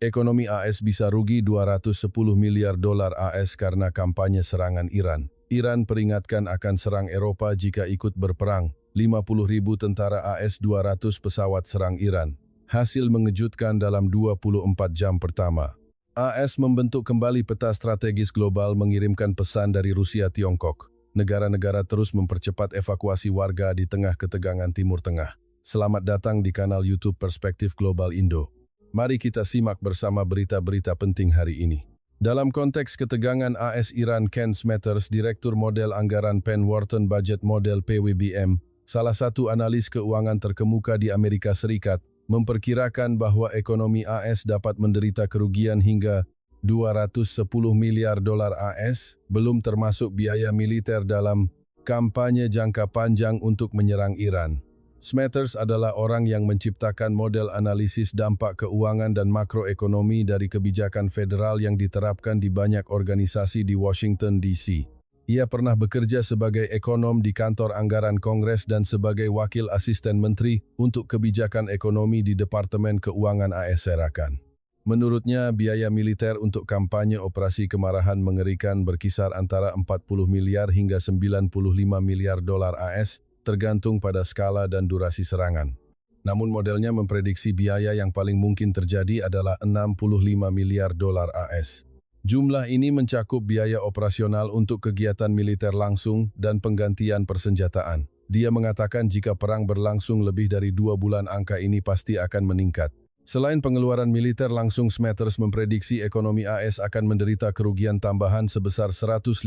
Ekonomi AS bisa rugi 210 miliar dolar AS karena kampanye serangan Iran. Iran peringatkan akan serang Eropa jika ikut berperang. 50.000 tentara AS 200 pesawat serang Iran. Hasil mengejutkan dalam 24 jam pertama. AS membentuk kembali peta strategis global mengirimkan pesan dari Rusia Tiongkok. Negara-negara terus mempercepat evakuasi warga di tengah ketegangan Timur Tengah. Selamat datang di kanal YouTube Perspektif Global Indo. Mari kita simak bersama berita-berita penting hari ini. Dalam konteks ketegangan AS Iran, Ken Smetters, Direktur Model Anggaran Penn Wharton Budget Model PWBM, salah satu analis keuangan terkemuka di Amerika Serikat, memperkirakan bahwa ekonomi AS dapat menderita kerugian hingga 210 miliar dolar AS, belum termasuk biaya militer dalam kampanye jangka panjang untuk menyerang Iran. Smetters adalah orang yang menciptakan model analisis dampak keuangan dan makroekonomi dari kebijakan federal yang diterapkan di banyak organisasi di Washington, D.C. Ia pernah bekerja sebagai ekonom di kantor anggaran Kongres dan sebagai wakil asisten menteri untuk kebijakan ekonomi di Departemen Keuangan AS Serakan. Menurutnya, biaya militer untuk kampanye operasi kemarahan mengerikan berkisar antara 40 miliar hingga 95 miliar dolar AS, tergantung pada skala dan durasi serangan. Namun modelnya memprediksi biaya yang paling mungkin terjadi adalah 65 miliar dolar AS. Jumlah ini mencakup biaya operasional untuk kegiatan militer langsung dan penggantian persenjataan. Dia mengatakan jika perang berlangsung lebih dari 2 bulan angka ini pasti akan meningkat. Selain pengeluaran militer langsung, Smetters memprediksi ekonomi AS akan menderita kerugian tambahan sebesar 115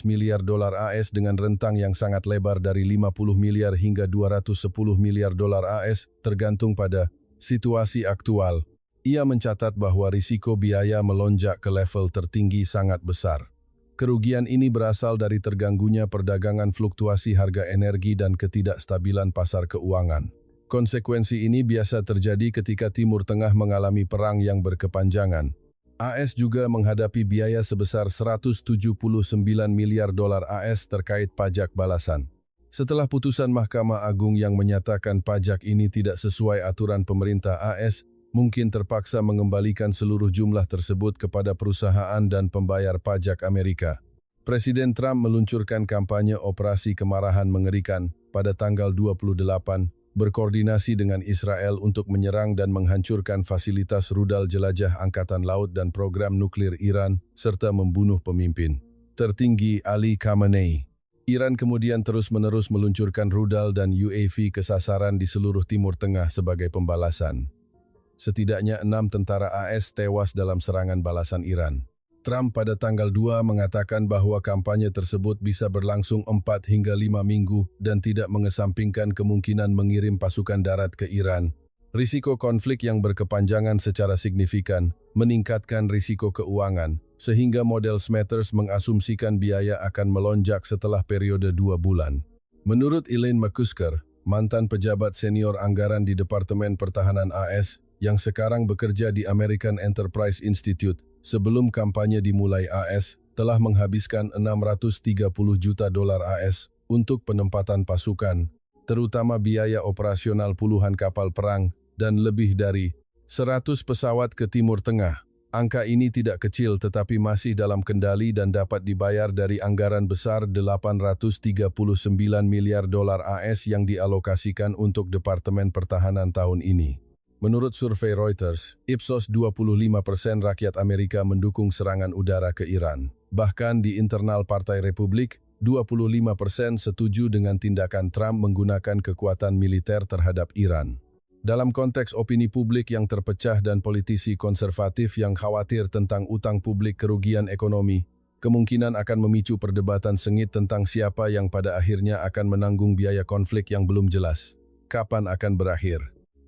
miliar dolar AS dengan rentang yang sangat lebar dari 50 miliar hingga 210 miliar dolar AS, tergantung pada situasi aktual. Ia mencatat bahwa risiko biaya melonjak ke level tertinggi sangat besar. Kerugian ini berasal dari terganggunya perdagangan, fluktuasi harga energi dan ketidakstabilan pasar keuangan. Konsekuensi ini biasa terjadi ketika Timur Tengah mengalami perang yang berkepanjangan. AS juga menghadapi biaya sebesar 179 miliar dolar AS terkait pajak balasan. Setelah putusan Mahkamah Agung yang menyatakan pajak ini tidak sesuai aturan pemerintah, AS mungkin terpaksa mengembalikan seluruh jumlah tersebut kepada perusahaan dan pembayar pajak Amerika. Presiden Trump meluncurkan kampanye operasi kemarahan mengerikan pada tanggal 28, berkoordinasi dengan Israel untuk menyerang dan menghancurkan fasilitas rudal jelajah Angkatan Laut dan program nuklir Iran, serta membunuh pemimpin tertinggi Ali Khamenei. Iran kemudian terus-menerus meluncurkan rudal dan UAV ke sasaran di seluruh Timur Tengah sebagai pembalasan. Setidaknya 6 tentara AS tewas dalam serangan balasan Iran. Trump pada tanggal 2 mengatakan bahwa kampanye tersebut bisa berlangsung 4 hingga 5 minggu dan tidak mengesampingkan kemungkinan mengirim pasukan darat ke Iran. Risiko konflik yang berkepanjangan secara signifikan meningkatkan risiko keuangan, sehingga model Smetters mengasumsikan biaya akan melonjak setelah periode 2 bulan. Menurut Elaine McCusker, mantan pejabat senior anggaran di Departemen Pertahanan AS, yang sekarang bekerja di American Enterprise Institute, sebelum kampanye dimulai, AS telah menghabiskan 630 juta dolar AS untuk penempatan pasukan, terutama biaya operasional puluhan kapal perang dan lebih dari 100 pesawat ke Timur Tengah. Angka ini tidak kecil tetapi masih dalam kendali dan dapat dibayar dari anggaran besar 839 miliar dolar AS yang dialokasikan untuk Departemen Pertahanan tahun ini. Menurut survei Reuters, Ipsos 25% rakyat Amerika mendukung serangan udara ke Iran. Bahkan di internal Partai Republik, 25% setuju dengan tindakan Trump menggunakan kekuatan militer terhadap Iran. Dalam konteks opini publik yang terpecah dan politisi konservatif yang khawatir tentang utang publik kerugian ekonomi, kemungkinan akan memicu perdebatan sengit tentang siapa yang pada akhirnya akan menanggung biaya konflik yang belum jelas. Kapan akan berakhir?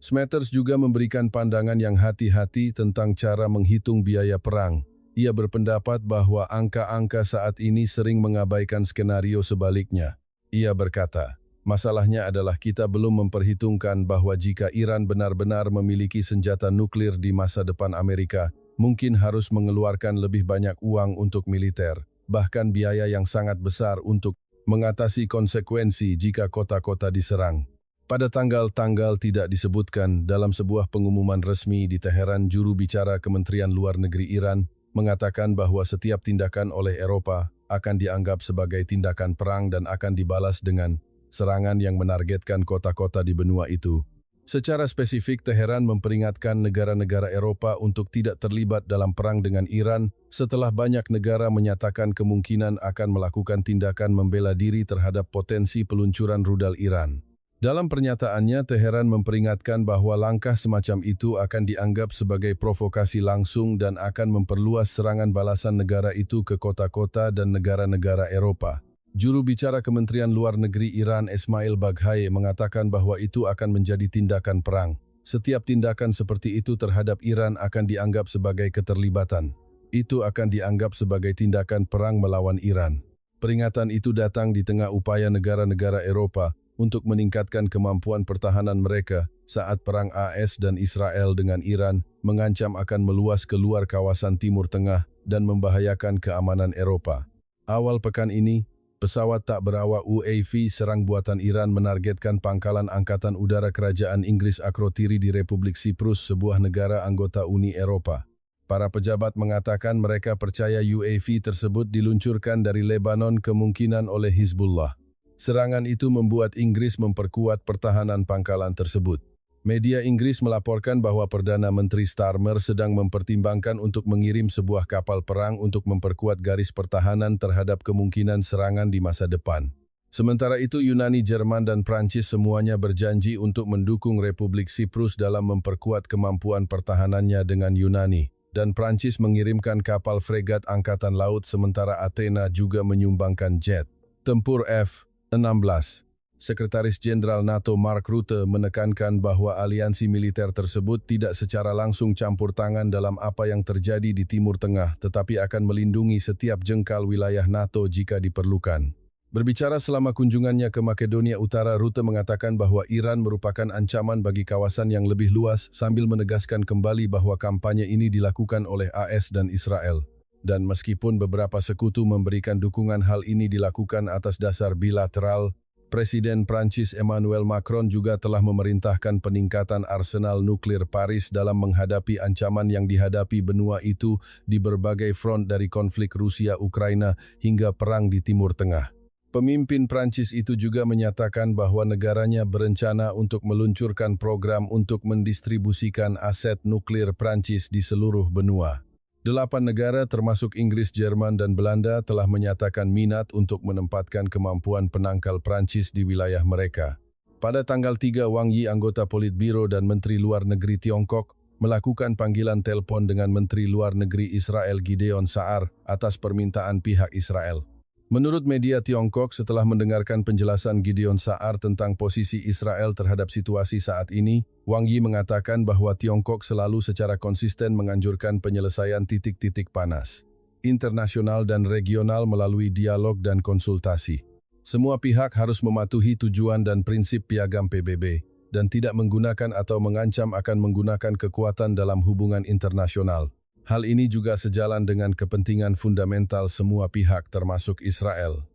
Smetters juga memberikan pandangan yang hati-hati tentang cara menghitung biaya perang. Ia berpendapat bahwa angka-angka saat ini sering mengabaikan skenario sebaliknya. Ia berkata, masalahnya adalah kita belum memperhitungkan bahwa jika Iran benar-benar memiliki senjata nuklir di masa depan Amerika, mungkin harus mengeluarkan lebih banyak uang untuk militer, bahkan biaya yang sangat besar untuk mengatasi konsekuensi jika kota-kota diserang. Pada tanggal-tanggal tidak disebutkan dalam sebuah pengumuman resmi di Teheran, juru bicara Kementerian Luar Negeri Iran mengatakan bahwa setiap tindakan oleh Eropa akan dianggap sebagai tindakan perang dan akan dibalas dengan serangan yang menargetkan kota-kota di benua itu. Secara spesifik, Teheran memperingatkan negara-negara Eropa untuk tidak terlibat dalam perang dengan Iran setelah banyak negara menyatakan kemungkinan akan melakukan tindakan membela diri terhadap potensi peluncuran rudal Iran. Dalam pernyataannya, Teheran memperingatkan bahwa langkah semacam itu akan dianggap sebagai provokasi langsung dan akan memperluas serangan balasan negara itu ke kota-kota dan negara-negara Eropa. Juru bicara Kementerian Luar Negeri Iran Esmail Baghai mengatakan bahwa itu akan menjadi tindakan perang. Setiap tindakan seperti itu terhadap Iran akan dianggap sebagai keterlibatan. Itu akan dianggap sebagai tindakan perang melawan Iran. Peringatan itu datang di tengah upaya negara-negara Eropa untuk meningkatkan kemampuan pertahanan mereka saat perang AS dan Israel dengan Iran mengancam akan meluas keluar kawasan Timur Tengah dan membahayakan keamanan Eropa. Awal pekan ini, pesawat tak berawak UAV serang buatan Iran menargetkan pangkalan Angkatan Udara Kerajaan Inggris Akrotiri di Republik Siprus, sebuah negara anggota Uni Eropa. Para pejabat mengatakan mereka percaya UAV tersebut diluncurkan dari Lebanon, kemungkinan oleh Hizbullah. Serangan itu membuat Inggris memperkuat pertahanan pangkalan tersebut. Media Inggris melaporkan bahwa Perdana Menteri Starmer sedang mempertimbangkan untuk mengirim sebuah kapal perang untuk memperkuat garis pertahanan terhadap kemungkinan serangan di masa depan. Sementara itu, Yunani, Jerman, dan Prancis semuanya berjanji untuk mendukung Republik Siprus dalam memperkuat kemampuan pertahanannya dengan Yunani, dan Prancis mengirimkan kapal fregat Angkatan Laut, sementara Athena juga menyumbangkan jet tempur F-16. Sekretaris Jenderal NATO Mark Rutte menekankan bahwa aliansi militer tersebut tidak secara langsung campur tangan dalam apa yang terjadi di Timur Tengah, tetapi akan melindungi setiap jengkal wilayah NATO jika diperlukan. Berbicara selama kunjungannya ke Makedonia Utara, Rutte mengatakan bahwa Iran merupakan ancaman bagi kawasan yang lebih luas, sambil menegaskan kembali bahwa kampanye ini dilakukan oleh AS dan Israel. Dan meskipun beberapa sekutu memberikan dukungan, hal ini dilakukan atas dasar bilateral. Presiden Prancis Emmanuel Macron juga telah memerintahkan peningkatan arsenal nuklir Paris dalam menghadapi ancaman yang dihadapi benua itu di berbagai front, dari konflik Rusia-Ukraina hingga perang di Timur Tengah. Pemimpin Prancis itu juga menyatakan bahwa negaranya berencana untuk meluncurkan program untuk mendistribusikan aset nuklir Prancis di seluruh benua. 8 negara termasuk Inggris, Jerman, dan Belanda telah menyatakan minat untuk menempatkan kemampuan penangkal Prancis di wilayah mereka. Pada tanggal 3, Wang Yi, anggota Politbiro dan Menteri Luar Negeri Tiongkok, melakukan panggilan telepon dengan Menteri Luar Negeri Israel Gideon Sa'ar atas permintaan pihak Israel. Menurut media Tiongkok, setelah mendengarkan penjelasan Gideon Sa'ar tentang posisi Israel terhadap situasi saat ini, Wang Yi mengatakan bahwa Tiongkok selalu secara konsisten menganjurkan penyelesaian titik-titik panas internasional dan regional melalui dialog dan konsultasi. Semua pihak harus mematuhi tujuan dan prinsip piagam PBB dan tidak menggunakan atau mengancam akan menggunakan kekuatan dalam hubungan internasional. Hal ini juga sejalan dengan kepentingan fundamental semua pihak termasuk Israel.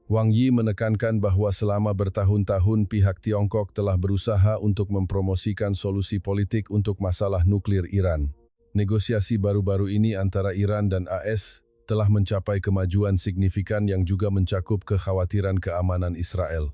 Wang Yi menekankan bahwa selama bertahun-tahun pihak Tiongkok telah berusaha untuk mempromosikan solusi politik untuk masalah nuklir Iran. Negosiasi baru-baru ini antara Iran dan AS telah mencapai kemajuan signifikan yang juga mencakup kekhawatiran keamanan Israel.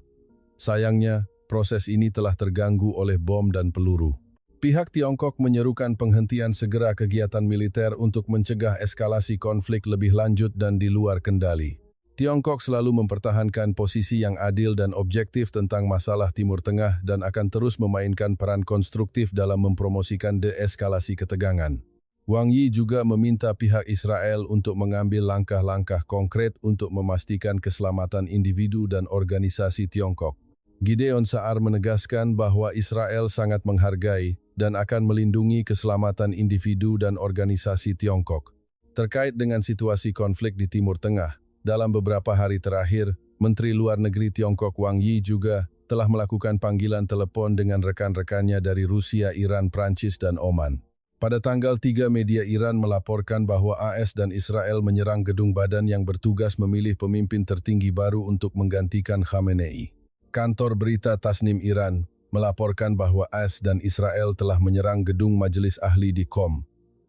Sayangnya, proses ini telah terganggu oleh bom dan peluru. Pihak Tiongkok menyerukan penghentian segera kegiatan militer untuk mencegah eskalasi konflik lebih lanjut dan di luar kendali. Tiongkok selalu mempertahankan posisi yang adil dan objektif tentang masalah Timur Tengah dan akan terus memainkan peran konstruktif dalam mempromosikan deeskalasi ketegangan. Wang Yi juga meminta pihak Israel untuk mengambil langkah-langkah konkret untuk memastikan keselamatan individu dan organisasi Tiongkok. Gideon Sa'ar menegaskan bahwa Israel sangat menghargai dan akan melindungi keselamatan individu dan organisasi Tiongkok. Terkait dengan situasi konflik di Timur Tengah, dalam beberapa hari terakhir, Menteri Luar Negeri Tiongkok Wang Yi juga telah melakukan panggilan telepon dengan rekan-rekannya dari Rusia, Iran, Prancis, dan Oman. Pada tanggal 3, media Iran melaporkan bahwa AS dan Israel menyerang gedung badan yang bertugas memilih pemimpin tertinggi baru untuk menggantikan Khamenei. Kantor berita Tasnim Iran melaporkan bahwa AS dan Israel telah menyerang gedung Majelis Ahli di Qom.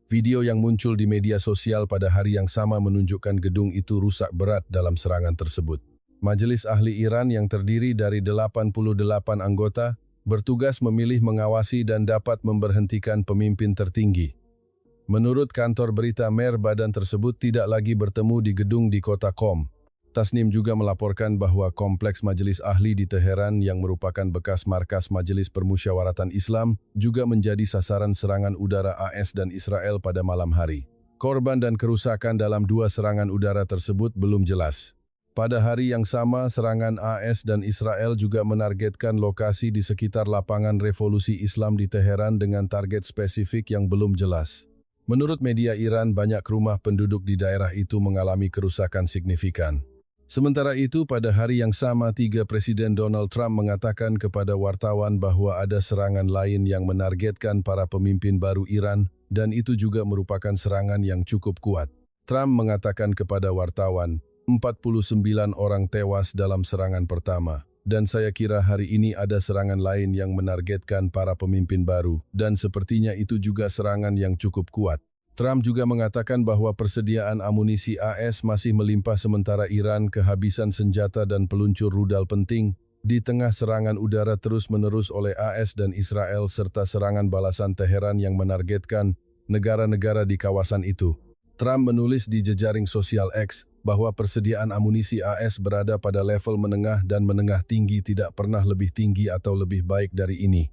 Video yang muncul di media sosial pada hari yang sama menunjukkan gedung itu rusak berat dalam serangan tersebut. Majelis Ahli Iran yang terdiri dari 88 anggota bertugas memilih mengawasi dan dapat memberhentikan pemimpin tertinggi. Menurut kantor berita Mer, badan tersebut tidak lagi bertemu di gedung di kota Qom. Tasnim juga melaporkan bahwa kompleks Majelis Ahli di Teheran yang merupakan bekas markas Majelis Permusyawaratan Islam juga menjadi sasaran serangan udara AS dan Israel pada malam hari. Korban dan kerusakan dalam dua serangan udara tersebut belum jelas. Pada hari yang sama, serangan AS dan Israel juga menargetkan lokasi di sekitar lapangan Revolusi Islam di Teheran dengan target spesifik yang belum jelas. Menurut media Iran, banyak rumah penduduk di daerah itu mengalami kerusakan signifikan. Sementara itu, pada hari yang sama, Presiden Donald Trump mengatakan kepada wartawan bahwa ada serangan lain yang menargetkan para pemimpin baru Iran, dan itu juga merupakan serangan yang cukup kuat. Trump mengatakan kepada wartawan, 49 orang tewas dalam serangan pertama, dan saya kira hari ini ada serangan lain yang menargetkan para pemimpin baru, dan sepertinya itu juga serangan yang cukup kuat. Trump juga mengatakan bahwa persediaan amunisi AS masih melimpah sementara Iran kehabisan senjata dan peluncur rudal penting di tengah serangan udara terus-menerus oleh AS dan Israel serta serangan balasan Teheran yang menargetkan negara-negara di kawasan itu. Trump menulis di jejaring sosial X bahwa persediaan amunisi AS berada pada level menengah dan menengah tinggi, tidak pernah lebih tinggi atau lebih baik dari ini.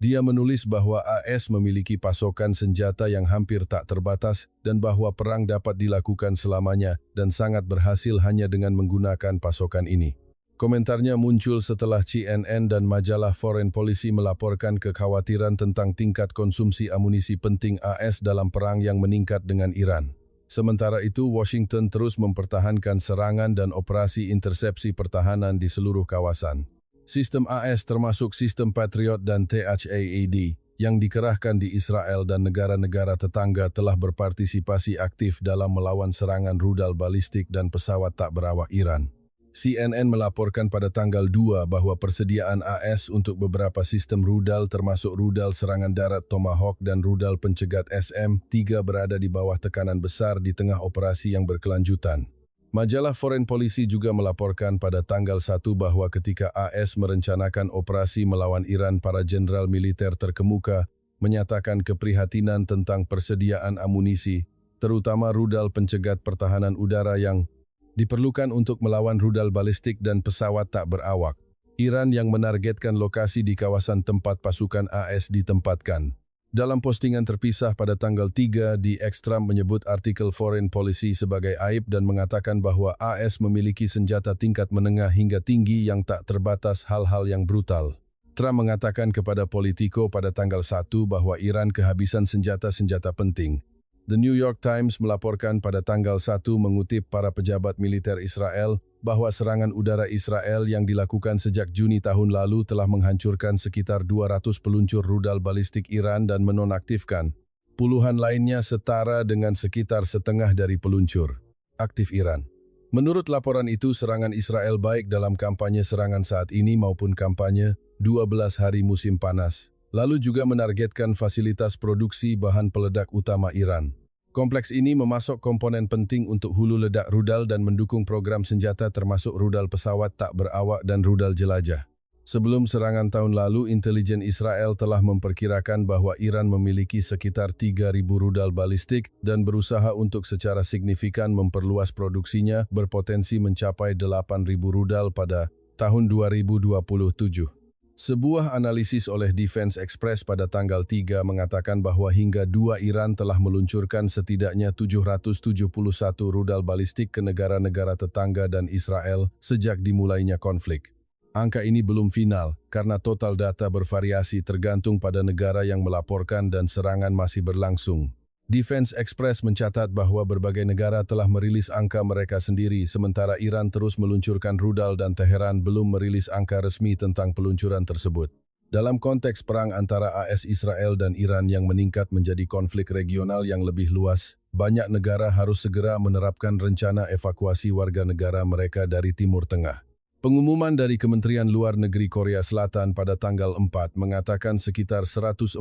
Dia menulis bahwa AS memiliki pasokan senjata yang hampir tak terbatas dan bahwa perang dapat dilakukan selamanya dan sangat berhasil hanya dengan menggunakan pasokan ini. Komentarnya muncul setelah CNN dan majalah Foreign Policy melaporkan kekhawatiran tentang tingkat konsumsi amunisi penting AS dalam perang yang meningkat dengan Iran. Sementara itu, Washington terus mempertahankan serangan dan operasi intersepsi pertahanan di seluruh kawasan. Sistem AS termasuk sistem Patriot dan THAAD yang dikerahkan di Israel dan negara-negara tetangga telah berpartisipasi aktif dalam melawan serangan rudal balistik dan pesawat tak berawak Iran. CNN melaporkan pada tanggal 2 bahwa persediaan AS untuk beberapa sistem rudal termasuk rudal serangan darat Tomahawk dan rudal pencegat SM-3 berada di bawah tekanan besar di tengah operasi yang berkelanjutan. Majalah Foreign Policy juga melaporkan pada tanggal 1 bahwa ketika AS merencanakan operasi melawan Iran, para jenderal militer terkemuka menyatakan keprihatinan tentang persediaan amunisi, terutama rudal pencegat pertahanan udara yang diperlukan untuk melawan rudal balistik dan pesawat tak berawak. Iran yang menargetkan lokasi di kawasan tempat pasukan AS ditempatkan. Dalam postingan terpisah pada tanggal 3 di X, Trump menyebut artikel Foreign Policy sebagai aib dan mengatakan bahwa AS memiliki senjata tingkat menengah hingga tinggi yang tak terbatas, hal-hal yang brutal. Trump mengatakan kepada Politico pada tanggal 1 bahwa Iran kehabisan senjata-senjata penting. The New York Times melaporkan pada tanggal 1 mengutip para pejabat militer Israel bahwa serangan udara Israel yang dilakukan sejak Juni tahun lalu telah menghancurkan sekitar 200 peluncur rudal balistik Iran dan menonaktifkan puluhan lainnya, setara dengan sekitar setengah dari peluncur aktif Iran. Menurut laporan itu, serangan Israel baik dalam kampanye serangan saat ini maupun kampanye 12 hari musim panas, lalu juga menargetkan fasilitas produksi bahan peledak utama Iran. Kompleks ini memasok komponen penting untuk hulu ledak rudal dan mendukung program senjata termasuk rudal pesawat tak berawak dan rudal jelajah. Sebelum serangan tahun lalu, intelijen Israel telah memperkirakan bahwa Iran memiliki sekitar 3.000 rudal balistik dan berusaha untuk secara signifikan memperluas produksinya, berpotensi mencapai 8.000 rudal pada tahun 2027. Sebuah analisis oleh Defense Express pada tanggal 3 mengatakan bahwa hingga 2 Iran telah meluncurkan setidaknya 771 rudal balistik ke negara-negara tetangga dan Israel sejak dimulainya konflik. Angka ini belum final karena total data bervariasi tergantung pada negara yang melaporkan dan serangan masih berlangsung. Defense Express mencatat bahwa berbagai negara telah merilis angka mereka sendiri, sementara Iran terus meluncurkan rudal dan Teheran belum merilis angka resmi tentang peluncuran tersebut. Dalam konteks perang antara AS Israel dan Iran yang meningkat menjadi konflik regional yang lebih luas, banyak negara harus segera menerapkan rencana evakuasi warga negara mereka dari Timur Tengah. Pengumuman dari Kementerian Luar Negeri Korea Selatan pada tanggal 4 mengatakan sekitar 140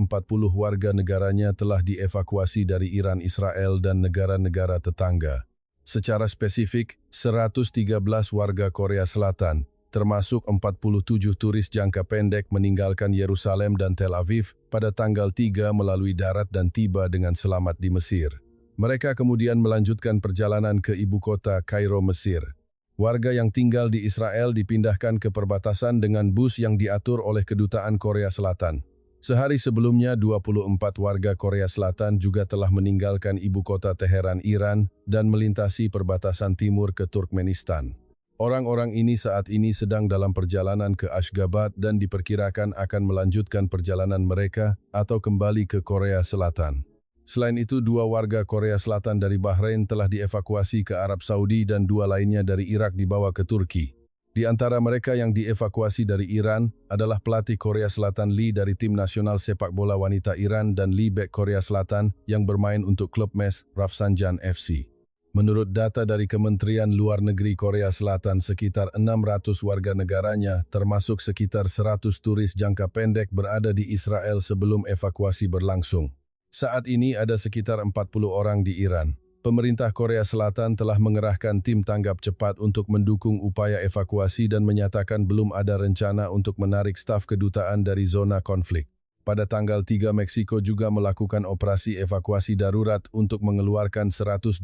warga negaranya telah dievakuasi dari Iran, Israel, dan negara-negara tetangga. Secara spesifik, 113 warga Korea Selatan, termasuk 47 turis jangka pendek meninggalkan Yerusalem dan Tel Aviv pada tanggal 3 melalui darat dan tiba dengan selamat di Mesir. Mereka kemudian melanjutkan perjalanan ke ibu kota Kairo, Mesir. Warga yang tinggal di Israel dipindahkan ke perbatasan dengan bus yang diatur oleh Kedutaan Korea Selatan. Sehari sebelumnya, 24 warga Korea Selatan juga telah meninggalkan ibu kota Teheran, Iran, dan melintasi perbatasan timur ke Turkmenistan. Orang-orang ini saat ini sedang dalam perjalanan ke Ashgabat dan diperkirakan akan melanjutkan perjalanan mereka atau kembali ke Korea Selatan. Selain itu, 2 warga Korea Selatan dari Bahrain telah dievakuasi ke Arab Saudi dan 2 lainnya dari Irak dibawa ke Turki. Di antara mereka yang dievakuasi dari Iran adalah pelatih Korea Selatan Lee dari tim nasional sepak bola wanita Iran dan Lee bek Korea Selatan yang bermain untuk klub MES Rafsanjani FC. Menurut data dari Kementerian Luar Negeri Korea Selatan, sekitar 600 warga negaranya, termasuk sekitar 100 turis jangka pendek berada di Israel sebelum evakuasi berlangsung. Saat ini ada sekitar 40 orang di Iran. Pemerintah Korea Selatan telah mengerahkan tim tanggap cepat untuk mendukung upaya evakuasi dan menyatakan belum ada rencana untuk menarik staf kedutaan dari zona konflik. Pada tanggal 3, Meksiko juga melakukan operasi evakuasi darurat untuk mengeluarkan 121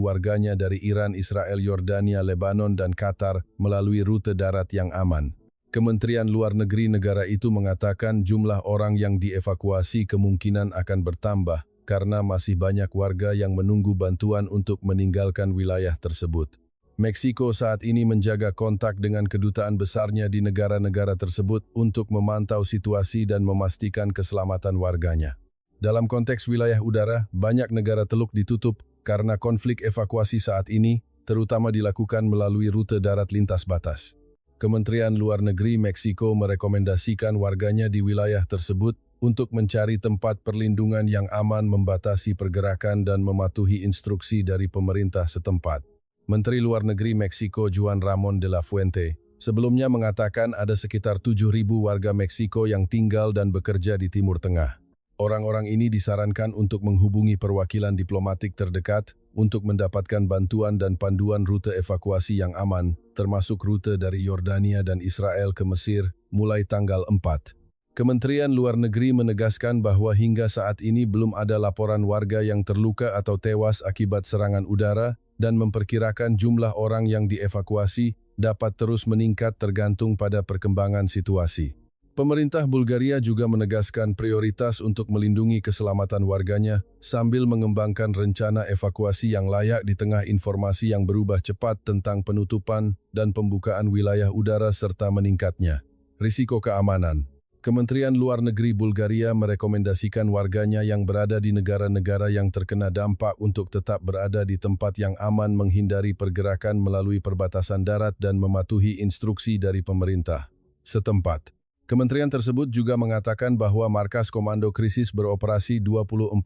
warganya dari Iran, Israel, Yordania, Lebanon, dan Qatar melalui rute darat yang aman. Kementerian Luar Negeri negara itu mengatakan jumlah orang yang dievakuasi kemungkinan akan bertambah karena masih banyak warga yang menunggu bantuan untuk meninggalkan wilayah tersebut. Meksiko saat ini menjaga kontak dengan kedutaan besarnya di negara-negara tersebut untuk memantau situasi dan memastikan keselamatan warganya. Dalam konteks wilayah udara, banyak negara teluk ditutup karena konflik evakuasi saat ini, terutama dilakukan melalui rute darat lintas batas. Kementerian Luar Negeri Meksiko merekomendasikan warganya di wilayah tersebut untuk mencari tempat perlindungan yang aman, membatasi pergerakan, dan mematuhi instruksi dari pemerintah setempat. Menteri Luar Negeri Meksiko Juan Ramón de la Fuente sebelumnya mengatakan ada sekitar 7.000 warga Meksiko yang tinggal dan bekerja di Timur Tengah. Orang-orang ini disarankan untuk menghubungi perwakilan diplomatik terdekat untuk mendapatkan bantuan dan panduan rute evakuasi yang aman, termasuk rute dari Yordania dan Israel ke Mesir, mulai tanggal 4. Kementerian Luar Negeri menegaskan bahwa hingga saat ini belum ada laporan warga yang terluka atau tewas akibat serangan udara dan memperkirakan jumlah orang yang dievakuasi dapat terus meningkat tergantung pada perkembangan situasi. Pemerintah Bulgaria juga menegaskan prioritas untuk melindungi keselamatan warganya sambil mengembangkan rencana evakuasi yang layak di tengah informasi yang berubah cepat tentang penutupan dan pembukaan wilayah udara serta meningkatnya risiko keamanan. Kementerian Luar Negeri Bulgaria merekomendasikan warganya yang berada di negara-negara yang terkena dampak untuk tetap berada di tempat yang aman, menghindari pergerakan melalui perbatasan darat dan mematuhi instruksi dari pemerintah setempat. Kementerian tersebut juga mengatakan bahwa Markas Komando Krisis beroperasi 24,7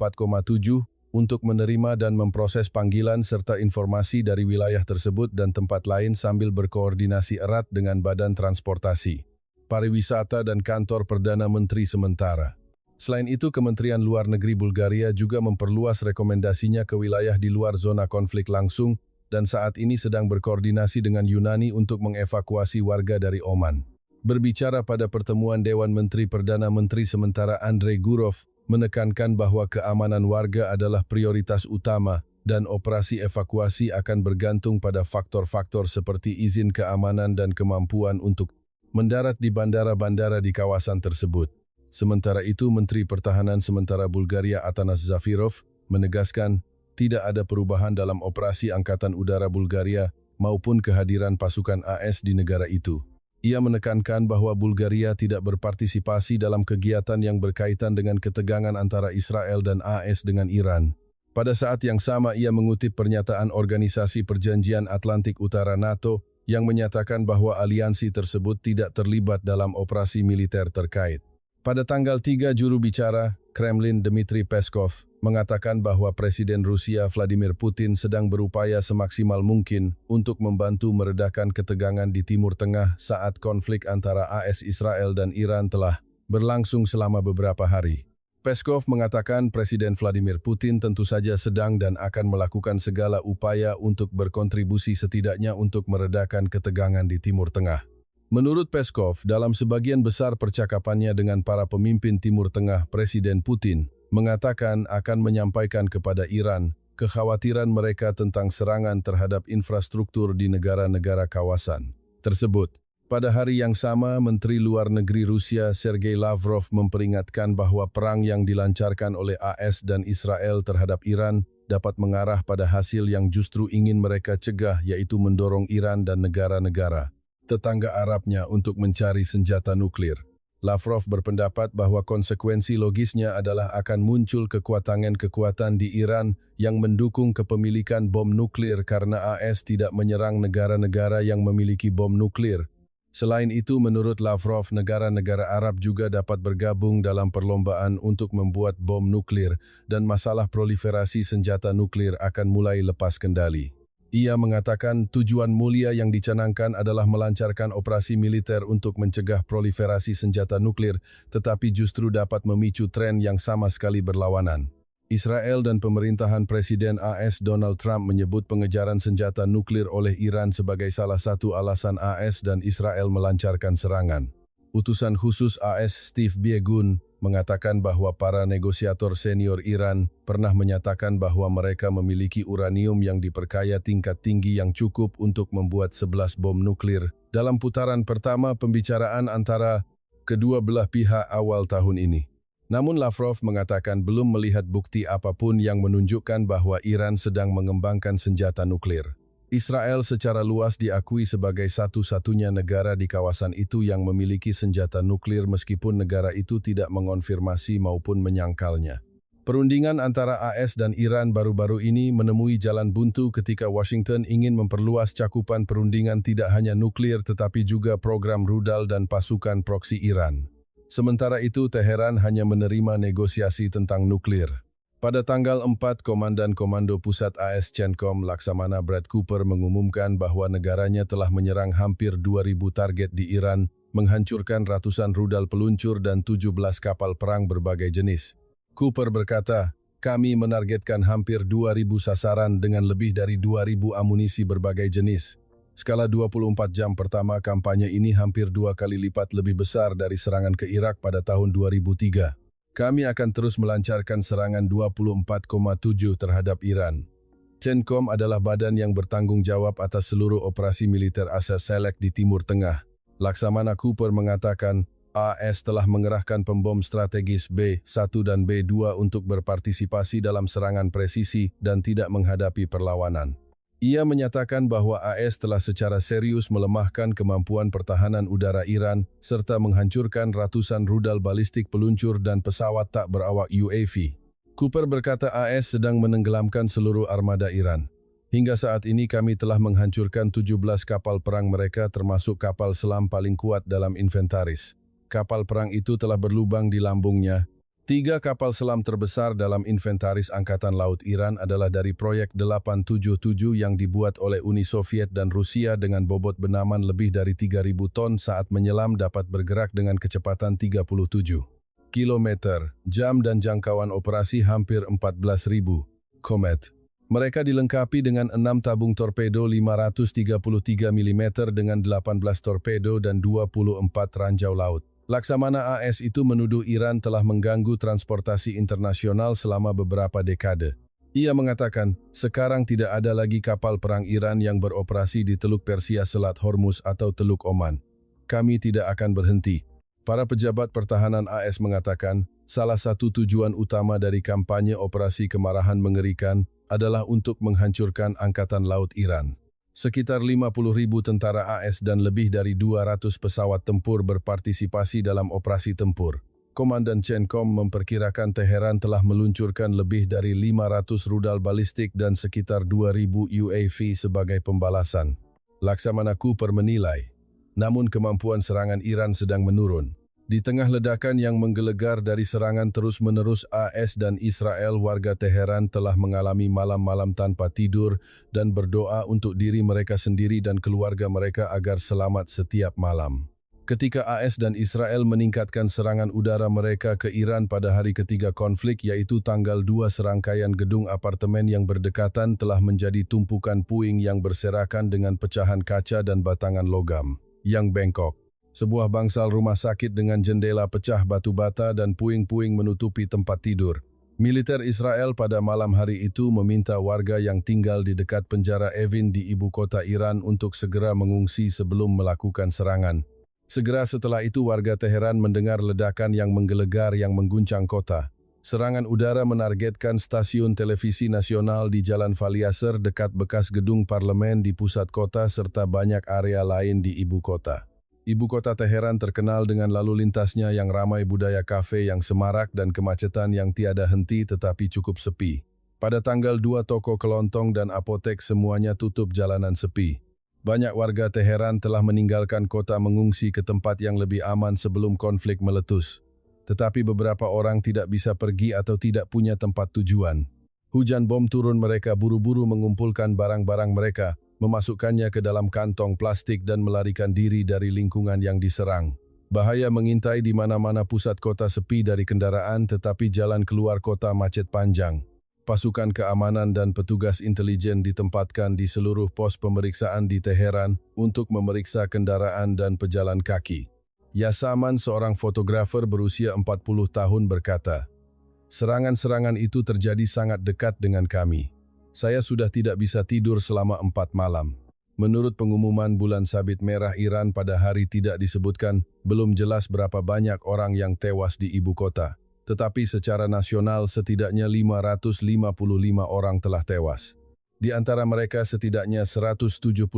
untuk menerima dan memproses panggilan serta informasi dari wilayah tersebut dan tempat lain sambil berkoordinasi erat dengan Badan Transportasi, Pariwisata dan Kantor Perdana Menteri sementara. Selain itu, Kementerian Luar Negeri Bulgaria juga memperluas rekomendasinya ke wilayah di luar zona konflik langsung dan saat ini sedang berkoordinasi dengan Yunani untuk mengevakuasi warga dari Oman. Berbicara pada pertemuan Dewan Menteri, Perdana Menteri sementara Andrei Gurov menekankan bahwa keamanan warga adalah prioritas utama dan operasi evakuasi akan bergantung pada faktor-faktor seperti izin keamanan dan kemampuan untuk mendarat di bandara-bandara di kawasan tersebut. Sementara itu, Menteri Pertahanan sementara Bulgaria Atanas Zafirov menegaskan tidak ada perubahan dalam operasi Angkatan Udara Bulgaria maupun kehadiran pasukan AS di negara itu. Ia menekankan bahwa Bulgaria tidak berpartisipasi dalam kegiatan yang berkaitan dengan ketegangan antara Israel dan AS dengan Iran. Pada saat yang sama, ia mengutip pernyataan Organisasi Perjanjian Atlantik Utara NATO yang menyatakan bahwa aliansi tersebut tidak terlibat dalam operasi militer terkait. Pada tanggal 3, juru bicara Kremlin Dmitry Peskov mengatakan bahwa Presiden Rusia Vladimir Putin sedang berupaya semaksimal mungkin untuk membantu meredakan ketegangan di Timur Tengah saat konflik antara AS Israel dan Iran telah berlangsung selama beberapa hari. Peskov mengatakan Presiden Vladimir Putin tentu saja sedang dan akan melakukan segala upaya untuk berkontribusi setidaknya untuk meredakan ketegangan di Timur Tengah. Menurut Peskov, dalam sebagian besar percakapannya dengan para pemimpin Timur Tengah, Presiden Putin mengatakan akan menyampaikan kepada Iran kekhawatiran mereka tentang serangan terhadap infrastruktur di negara-negara kawasan tersebut. Pada hari yang sama, Menteri Luar Negeri Rusia Sergei Lavrov memperingatkan bahwa perang yang dilancarkan oleh AS dan Israel terhadap Iran dapat mengarah pada hasil yang justru ingin mereka cegah, yaitu mendorong Iran dan negara-negara tetangga Arabnya untuk mencari senjata nuklir. Lavrov berpendapat bahwa konsekuensi logisnya adalah akan muncul kekuatan-kekuatan di Iran yang mendukung kepemilikan bom nuklir karena AS tidak menyerang negara-negara yang memiliki bom nuklir. Selain itu, menurut Lavrov, negara-negara Arab juga dapat bergabung dalam perlombaan untuk membuat bom nuklir dan masalah proliferasi senjata nuklir akan mulai lepas kendali. Ia mengatakan tujuan mulia yang dicanangkan adalah melancarkan operasi militer untuk mencegah proliferasi senjata nuklir, tetapi justru dapat memicu tren yang sama sekali berlawanan. Israel dan pemerintahan Presiden AS Donald Trump menyebut pengejaran senjata nuklir oleh Iran sebagai salah satu alasan AS dan Israel melancarkan serangan. Utusan khusus AS Steve Biegun mengatakan bahwa para negosiator senior Iran pernah menyatakan bahwa mereka memiliki uranium yang diperkaya tingkat tinggi yang cukup untuk membuat 11 bom nuklir dalam putaran pertama pembicaraan antara kedua belah pihak awal tahun ini. Namun Lavrov mengatakan belum melihat bukti apapun yang menunjukkan bahwa Iran sedang mengembangkan senjata nuklir. Israel secara luas diakui sebagai satu-satunya negara di kawasan itu yang memiliki senjata nuklir meskipun negara itu tidak mengonfirmasi maupun menyangkalnya. Perundingan antara AS dan Iran baru-baru ini menemui jalan buntu ketika Washington ingin memperluas cakupan perundingan tidak hanya nuklir tetapi juga program rudal dan pasukan proksi Iran. Sementara itu, Teheran hanya menerima negosiasi tentang nuklir. Pada tanggal 4, Komandan Komando Pusat AS CENTCOM Laksamana Brad Cooper mengumumkan bahwa negaranya telah menyerang hampir 2.000 target di Iran, menghancurkan ratusan rudal peluncur dan 17 kapal perang berbagai jenis. Cooper berkata, "Kami menargetkan hampir 2.000 sasaran dengan lebih dari 2.000 amunisi berbagai jenis. Skala 24 jam pertama kampanye ini hampir 2 kali lipat lebih besar dari serangan ke Irak pada tahun 2003. Kami akan terus melancarkan serangan 24,7 terhadap Iran." CENTCOM adalah badan yang bertanggung jawab atas seluruh operasi militer AS Select di Timur Tengah. Laksamana Cooper mengatakan, AS telah mengerahkan pembom strategis B-1 dan B-2 untuk berpartisipasi dalam serangan presisi dan tidak menghadapi perlawanan. Ia menyatakan bahwa AS telah secara serius melemahkan kemampuan pertahanan udara Iran serta menghancurkan ratusan rudal balistik peluncur dan pesawat tak berawak UAV. Cooper berkata AS sedang menenggelamkan seluruh armada Iran. Hingga saat ini kami telah menghancurkan 17 kapal perang mereka termasuk kapal selam paling kuat dalam inventaris. Kapal perang itu telah berlubang di lambungnya. 3 kapal selam terbesar dalam inventaris Angkatan Laut Iran adalah dari proyek 877 yang dibuat oleh Uni Soviet dan Rusia dengan bobot benaman lebih dari 3.000 ton saat menyelam dapat bergerak dengan kecepatan 37 km jam dan jangkauan operasi hampir 14.000 km. Mereka dilengkapi dengan 6 tabung torpedo 533 mm dengan 18 torpedo dan 24 ranjau laut. Laksamana AS itu menuduh Iran telah mengganggu transportasi internasional selama beberapa dekade. Ia mengatakan, sekarang tidak ada lagi kapal perang Iran yang beroperasi di Teluk Persia Selat Hormuz atau Teluk Oman. Kami tidak akan berhenti. Para pejabat pertahanan AS mengatakan, salah satu tujuan utama dari kampanye operasi kemarahan mengerikan adalah untuk menghancurkan Angkatan Laut Iran. Sekitar 50.000 tentara AS dan lebih dari 200 pesawat tempur berpartisipasi dalam operasi tempur. Komandan CENTCOM memperkirakan Teheran telah meluncurkan lebih dari 500 rudal balistik dan sekitar 2.000 UAV sebagai pembalasan. Laksamana Cooper menilai, namun kemampuan serangan Iran sedang menurun. Di tengah ledakan yang menggelegar dari serangan terus-menerus AS dan Israel, warga Teheran telah mengalami malam-malam tanpa tidur dan berdoa untuk diri mereka sendiri dan keluarga mereka agar selamat setiap malam. Ketika AS dan Israel meningkatkan serangan udara mereka ke Iran pada hari ketiga konflik, yaitu tanggal 2, serangkaian gedung apartemen yang berdekatan telah menjadi tumpukan puing yang berserakan dengan pecahan kaca dan batangan logam yang bengkok. Sebuah bangsal rumah sakit dengan jendela pecah batu bata dan puing-puing menutupi tempat tidur. Militer Israel pada malam hari itu meminta warga yang tinggal di dekat penjara Evin di ibu kota Iran untuk segera mengungsi sebelum melakukan serangan. Segera setelah itu warga Teheran mendengar ledakan yang menggelegar yang mengguncang kota. Serangan udara menargetkan stasiun televisi nasional di Jalan Valiaser dekat bekas gedung parlemen di pusat kota serta banyak area lain di ibu kota. Ibu kota Teheran terkenal dengan lalu lintasnya yang ramai, budaya kafe yang semarak dan kemacetan yang tiada henti tetapi cukup sepi. Pada tanggal 2 toko kelontong dan apotek semuanya tutup, jalanan sepi. Banyak warga Teheran telah meninggalkan kota mengungsi ke tempat yang lebih aman sebelum konflik meletus. Tetapi beberapa orang tidak bisa pergi atau tidak punya tempat tujuan. Hujan bom turun, mereka buru-buru mengumpulkan barang-barang mereka, memasukkannya ke dalam kantong plastik dan melarikan diri dari lingkungan yang diserang. Bahaya mengintai di mana-mana, pusat kota sepi dari kendaraan tetapi jalan keluar kota macet panjang. Pasukan keamanan dan petugas intelijen ditempatkan di seluruh pos pemeriksaan di Teheran untuk memeriksa kendaraan dan pejalan kaki. Yasaman, seorang fotografer berusia 40 tahun berkata, "Serangan-serangan itu terjadi sangat dekat dengan kami. Saya sudah tidak bisa tidur selama 4 malam. Menurut pengumuman bulan sabit merah Iran pada hari tidak disebutkan, belum jelas berapa banyak orang yang tewas di ibu kota. Tetapi secara nasional setidaknya 555 orang telah tewas. Di antara mereka setidaknya 175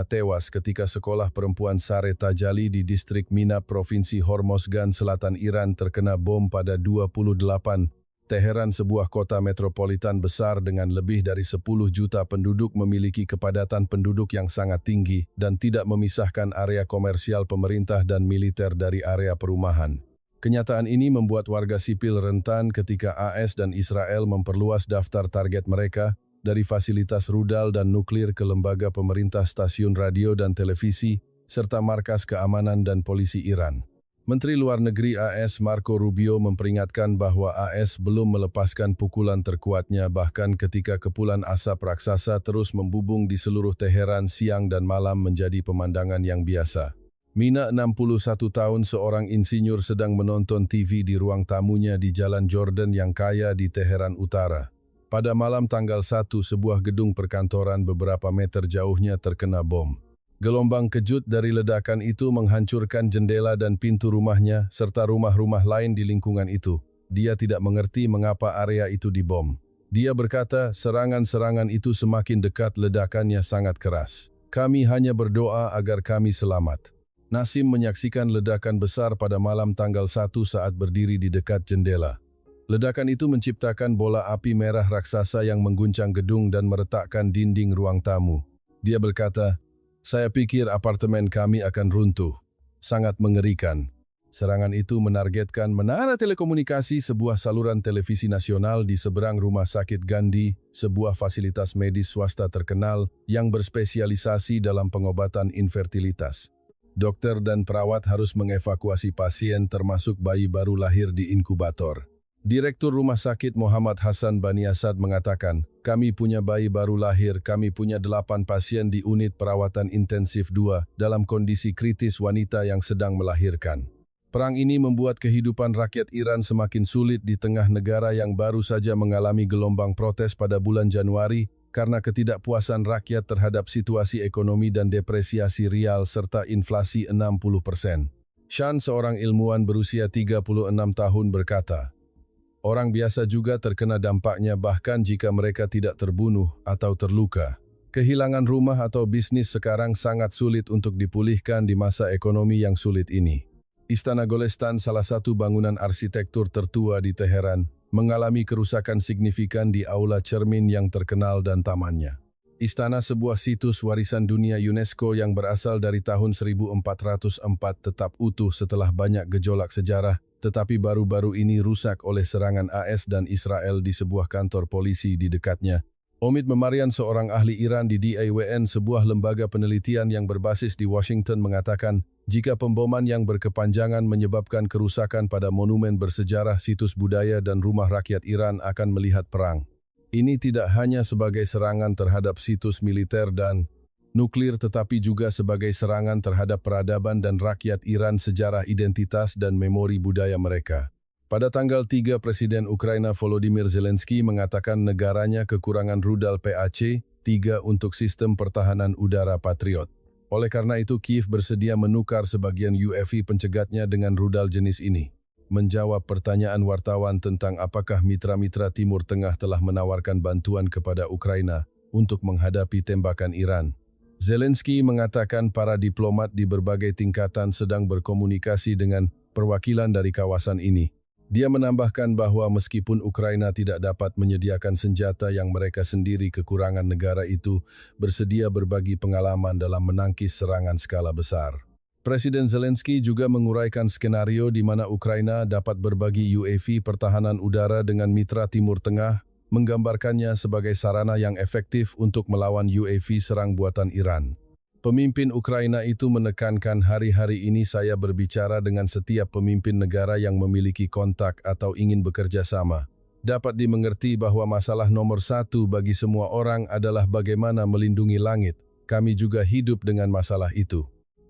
tewas ketika sekolah perempuan Sare Tajali di distrik Minab, Provinsi Hormozgan Selatan Iran terkena bom pada 28. Teheran, sebuah kota metropolitan besar dengan lebih dari 10 juta penduduk, memiliki kepadatan penduduk yang sangat tinggi dan tidak memisahkan area komersial, pemerintah dan militer dari area perumahan. Kenyataan ini membuat warga sipil rentan ketika AS dan Israel memperluas daftar target mereka dari fasilitas rudal dan nuklir ke lembaga pemerintah, stasiun radio dan televisi, serta markas keamanan dan polisi Iran. Menteri Luar Negeri AS Marco Rubio memperingatkan bahwa AS belum melepaskan pukulan terkuatnya bahkan ketika kepulan asap raksasa terus membubung di seluruh Teheran. Siang dan malam menjadi pemandangan yang biasa. Mina, 61 tahun, seorang insinyur, sedang menonton TV di ruang tamunya di Jalan Jordan yang kaya di Teheran Utara. Pada malam tanggal 1, sebuah gedung perkantoran beberapa meter jauhnya terkena bom. Gelombang kejut dari ledakan itu menghancurkan jendela dan pintu rumahnya, serta rumah-rumah lain di lingkungan itu. Dia tidak mengerti mengapa area itu dibom. Dia berkata, serangan-serangan itu semakin dekat, ledakannya sangat keras. Kami hanya berdoa agar kami selamat. Nasim menyaksikan ledakan besar pada malam tanggal 1 saat berdiri di dekat jendela. Ledakan itu menciptakan bola api merah raksasa yang mengguncang gedung dan meretakkan dinding ruang tamu. Dia berkata, "Saya pikir apartemen kami akan runtuh. Sangat mengerikan." Serangan itu menargetkan menara telekomunikasi, sebuah saluran televisi nasional di seberang Rumah Sakit Gandhi, sebuah fasilitas medis swasta terkenal yang berspesialisasi dalam pengobatan infertilitas. Dokter dan perawat harus mengevakuasi pasien termasuk bayi baru lahir di inkubator. Direktur Rumah Sakit Muhammad Hasan Baniasad mengatakan, "Kami punya bayi baru lahir, kami punya 8 pasien di unit perawatan intensif 2 dalam kondisi kritis, wanita yang sedang melahirkan." Perang ini membuat kehidupan rakyat Iran semakin sulit di tengah negara yang baru saja mengalami gelombang protes pada bulan Januari karena ketidakpuasan rakyat terhadap situasi ekonomi dan depresiasi rial serta inflasi 60%. Shan, seorang ilmuwan berusia 36 tahun berkata, "Orang biasa juga terkena dampaknya bahkan jika mereka tidak terbunuh atau terluka. Kehilangan rumah atau bisnis sekarang sangat sulit untuk dipulihkan di masa ekonomi yang sulit ini." Istana Golestan, salah satu bangunan arsitektur tertua di Teheran, mengalami kerusakan signifikan di aula cermin yang terkenal dan tamannya. Istana, sebuah situs warisan dunia UNESCO yang berasal dari tahun 1404, tetap utuh setelah banyak gejolak sejarah, tetapi baru-baru ini rusak oleh serangan AS dan Israel di sebuah kantor polisi di dekatnya. Omid Memarian, seorang ahli Iran di DAWN, sebuah lembaga penelitian yang berbasis di Washington, mengatakan, jika pemboman yang berkepanjangan menyebabkan kerusakan pada monumen bersejarah, situs budaya, dan rumah rakyat Iran akan melihat perang. Ini tidak hanya sebagai serangan terhadap situs militer dan nuklir, tetapi juga sebagai serangan terhadap peradaban dan rakyat Iran, sejarah, identitas, dan memori budaya mereka. Pada tanggal 3, Presiden Ukraina Volodymyr Zelensky mengatakan negaranya kekurangan rudal PAC-3 untuk sistem pertahanan udara Patriot. Oleh karena itu, Kiev bersedia menukar sebagian UAV pencegatnya dengan rudal jenis ini. Menjawab pertanyaan wartawan tentang apakah mitra-mitra Timur Tengah telah menawarkan bantuan kepada Ukraina untuk menghadapi tembakan Iran, Zelensky mengatakan para diplomat di berbagai tingkatan sedang berkomunikasi dengan perwakilan dari kawasan ini. Dia menambahkan bahwa meskipun Ukraina tidak dapat menyediakan senjata yang mereka sendiri kekurangan, negara itu bersedia berbagi pengalaman dalam menangkis serangan skala besar. Presiden Zelensky juga menguraikan skenario di mana Ukraina dapat berbagi UAV pertahanan udara dengan mitra Timur Tengah, menggambarkannya sebagai sarana yang efektif untuk melawan UAV serang buatan Iran. Pemimpin Ukraina itu menekankan, hari-hari ini saya berbicara dengan setiap pemimpin negara yang memiliki kontak atau ingin bekerja sama. Dapat dimengerti bahwa masalah nomor satu bagi semua orang adalah bagaimana melindungi langit. Kami juga hidup dengan masalah itu.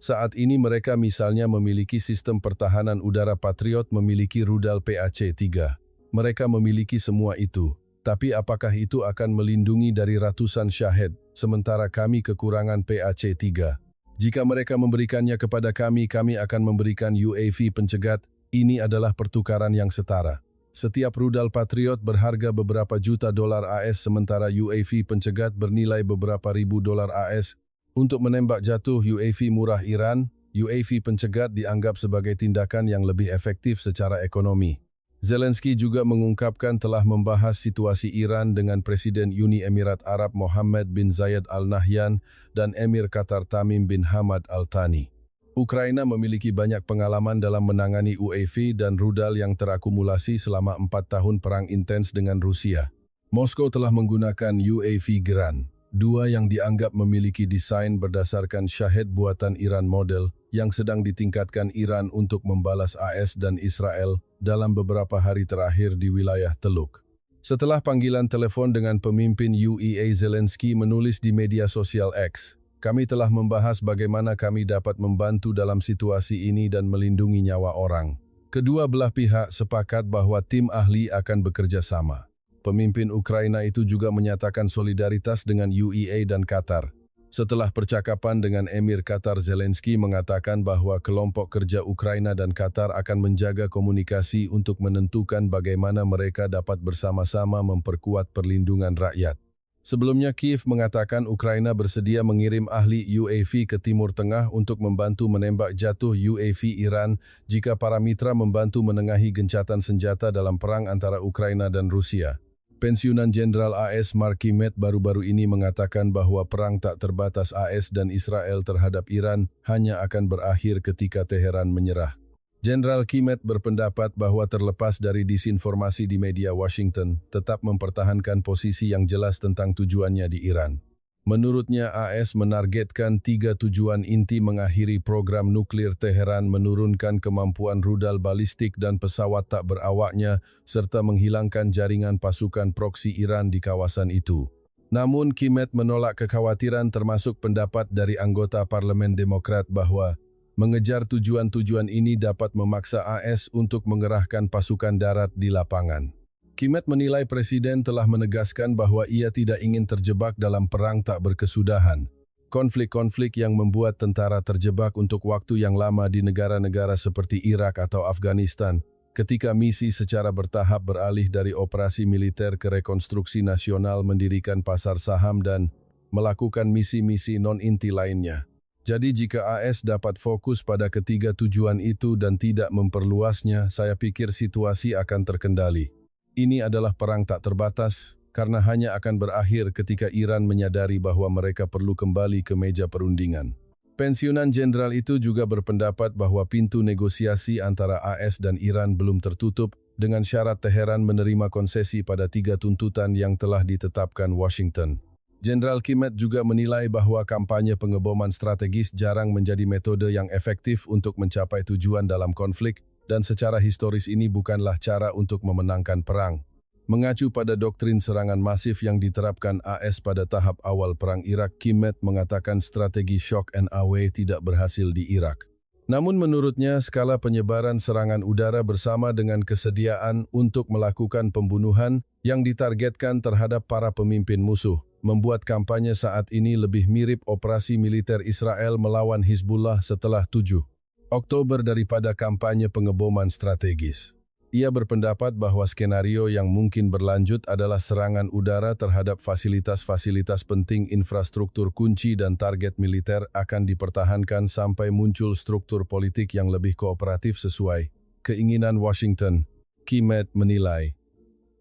Saat ini mereka misalnya memiliki sistem pertahanan udara Patriot, memiliki rudal PAC-3. Mereka memiliki semua itu. Tapi apakah itu akan melindungi dari ratusan syahid, sementara kami kekurangan PAC-3? Jika mereka memberikannya kepada kami akan memberikan UAV pencegat. Ini adalah pertukaran yang setara. Setiap rudal Patriot berharga beberapa juta dolar AS, sementara UAV pencegat bernilai beberapa ribu dolar AS. Untuk menembak jatuh UAV murah Iran, UAV pencegat dianggap sebagai tindakan yang lebih efektif secara ekonomi. Zelensky juga mengungkapkan telah membahas situasi Iran dengan Presiden Uni Emirat Arab Mohammed bin Zayed Al Nahyan dan Emir Qatar Tamim bin Hamad Al Thani. Ukraina memiliki banyak pengalaman dalam menangani UAV dan rudal yang terakumulasi selama 4 tahun perang intens dengan Rusia. Moskow telah menggunakan UAV Gran 2 yang dianggap memiliki desain berdasarkan Shahed buatan Iran model yang sedang ditingkatkan Iran untuk membalas AS dan Israel dalam beberapa hari terakhir di wilayah Teluk. Setelah panggilan telepon dengan pemimpin UEA, Zelensky menulis di media sosial X, "Kami telah membahas bagaimana kami dapat membantu dalam situasi ini dan melindungi nyawa orang." Kedua belah pihak sepakat bahwa tim ahli akan bekerja sama. Pemimpin Ukraina itu juga menyatakan solidaritas dengan UEA dan Qatar. Setelah percakapan dengan Emir Qatar, Zelensky mengatakan bahwa kelompok kerja Ukraina dan Qatar akan menjaga komunikasi untuk menentukan bagaimana mereka dapat bersama-sama memperkuat perlindungan rakyat. Sebelumnya, Kiev mengatakan Ukraina bersedia mengirim ahli UAV ke Timur Tengah untuk membantu menembak jatuh UAV Iran jika para mitra membantu menengahi gencatan senjata dalam perang antara Ukraina dan Rusia. Pensiunan Jenderal AS Mark Kimet baru-baru ini mengatakan bahwa perang tak terbatas AS dan Israel terhadap Iran hanya akan berakhir ketika Teheran menyerah. Jenderal Kimet berpendapat bahwa terlepas dari disinformasi di media Washington, tetap mempertahankan posisi yang jelas tentang tujuannya di Iran. Menurutnya, AS menargetkan 3 tujuan inti: mengakhiri program nuklir Teheran, menurunkan kemampuan rudal balistik dan pesawat tak berawaknya, serta menghilangkan jaringan pasukan proksi Iran di kawasan itu. Namun, Kimet menolak kekhawatiran termasuk pendapat dari anggota Parlemen Demokrat bahwa mengejar tujuan-tujuan ini dapat memaksa AS untuk mengerahkan pasukan darat di lapangan. Kimet menilai Presiden telah menegaskan bahwa ia tidak ingin terjebak dalam perang tak berkesudahan. Konflik-konflik yang membuat tentara terjebak untuk waktu yang lama di negara-negara seperti Irak atau Afghanistan, ketika misi secara bertahap beralih dari operasi militer ke rekonstruksi nasional, mendirikan pasar saham, dan melakukan misi-misi non-inti lainnya. Jadi jika AS dapat fokus pada ketiga tujuan itu dan tidak memperluasnya, saya pikir situasi akan terkendali. Ini adalah perang tak terbatas, karena hanya akan berakhir ketika Iran menyadari bahwa mereka perlu kembali ke meja perundingan. Pensiunan jenderal itu juga berpendapat bahwa pintu negosiasi antara AS dan Iran belum tertutup dengan syarat Teheran menerima konsesi pada 3 tuntutan yang telah ditetapkan Washington. Jenderal Kimet juga menilai bahwa kampanye pengeboman strategis jarang menjadi metode yang efektif untuk mencapai tujuan dalam konflik dan secara historis ini bukanlah cara untuk memenangkan perang. Mengacu pada doktrin serangan masif yang diterapkan AS pada tahap awal Perang Irak, Kimet mengatakan strategi shock and awe tidak berhasil di Irak. Namun menurutnya, skala penyebaran serangan udara bersama dengan kesediaan untuk melakukan pembunuhan yang ditargetkan terhadap para pemimpin musuh, membuat kampanye saat ini lebih mirip operasi militer Israel melawan Hizbullah setelah 7 Oktober daripada kampanye pengeboman strategis. Ia berpendapat bahwa skenario yang mungkin berlanjut adalah serangan udara terhadap fasilitas-fasilitas penting infrastruktur kunci dan target militer akan dipertahankan sampai muncul struktur politik yang lebih kooperatif sesuai keinginan Washington. Kimet menilai,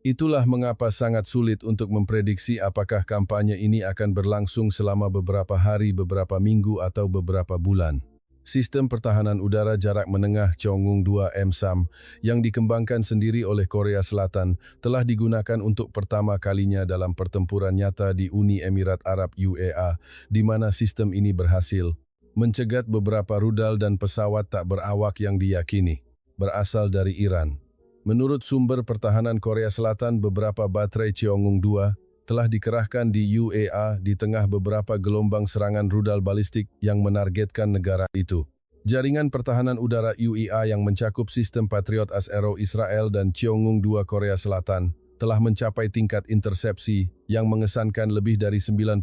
itulah mengapa sangat sulit untuk memprediksi apakah kampanye ini akan berlangsung selama beberapa hari, beberapa minggu, atau beberapa bulan. Sistem pertahanan udara jarak menengah Cheonggung-2 MSAM yang dikembangkan sendiri oleh Korea Selatan telah digunakan untuk pertama kalinya dalam pertempuran nyata di Uni Emirat Arab UEA, di mana sistem ini berhasil mencegat beberapa rudal dan pesawat tak berawak yang diyakini berasal dari Iran. Menurut sumber pertahanan Korea Selatan, beberapa baterai Cheonggung-2 telah dikerahkan di UEA di tengah beberapa gelombang serangan rudal balistik yang menargetkan negara itu. Jaringan pertahanan udara UEA yang mencakup sistem Patriot as-Arrow Israel dan Cheonggung-2 Korea Selatan telah mencapai tingkat intersepsi yang mengesankan lebih dari 90%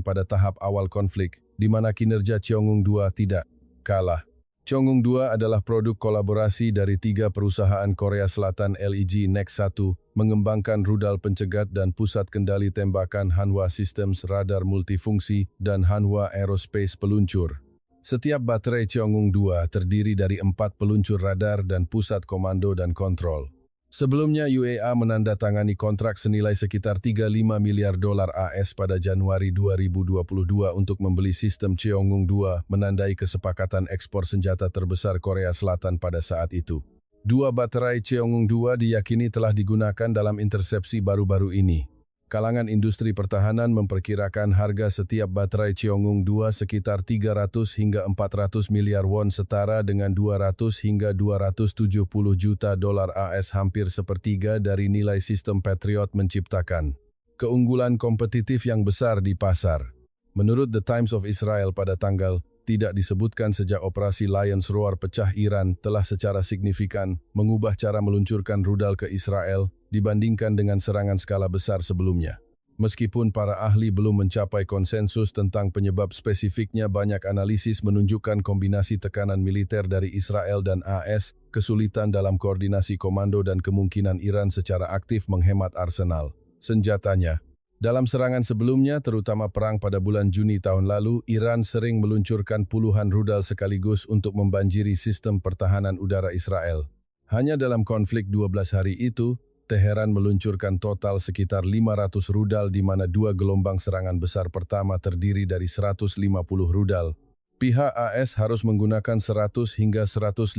pada tahap awal konflik, di mana kinerja Cheonggung-2 tidak kalah. Cheonggung-2 adalah produk kolaborasi dari 3 perusahaan Korea Selatan, LEG Next 1, mengembangkan rudal pencegat dan pusat kendali tembakan Hanwha Systems radar multifungsi dan Hanwha Aerospace peluncur. Setiap baterai Cheonggung-2 terdiri dari 4 peluncur radar dan pusat komando dan kontrol. Sebelumnya, UEA menandatangani kontrak senilai sekitar 35 miliar dolar AS pada Januari 2022 untuk membeli sistem Cheonggung-2, menandai kesepakatan ekspor senjata terbesar Korea Selatan pada saat itu. 2 baterai Cheonggung-2 diyakini telah digunakan dalam intersepsi baru-baru ini. Kalangan industri pertahanan memperkirakan harga setiap baterai Cheonggung-2 sekitar 300 hingga 400 miliar won, setara dengan 200 hingga 270 juta dolar AS, hampir sepertiga dari nilai sistem Patriot menciptakan keunggulan kompetitif yang besar di pasar. Menurut The Times of Israel pada tanggal tidak disebutkan sejak operasi Lion's Roar pecah, Iran telah secara signifikan mengubah cara meluncurkan rudal ke Israel dibandingkan dengan serangan skala besar sebelumnya. Meskipun para ahli belum mencapai konsensus tentang penyebab spesifiknya, banyak analisis menunjukkan kombinasi tekanan militer dari Israel dan AS, kesulitan dalam koordinasi komando, dan kemungkinan Iran secara aktif menghemat arsenal senjatanya. Dalam serangan sebelumnya, terutama perang pada bulan Juni tahun lalu, Iran sering meluncurkan puluhan rudal sekaligus untuk membanjiri sistem pertahanan udara Israel. Hanya dalam konflik 12 hari itu, Teheran meluncurkan total sekitar 500 rudal, di mana 2 gelombang serangan besar pertama terdiri dari 150 rudal. Pihak AS harus menggunakan 100 hingga 150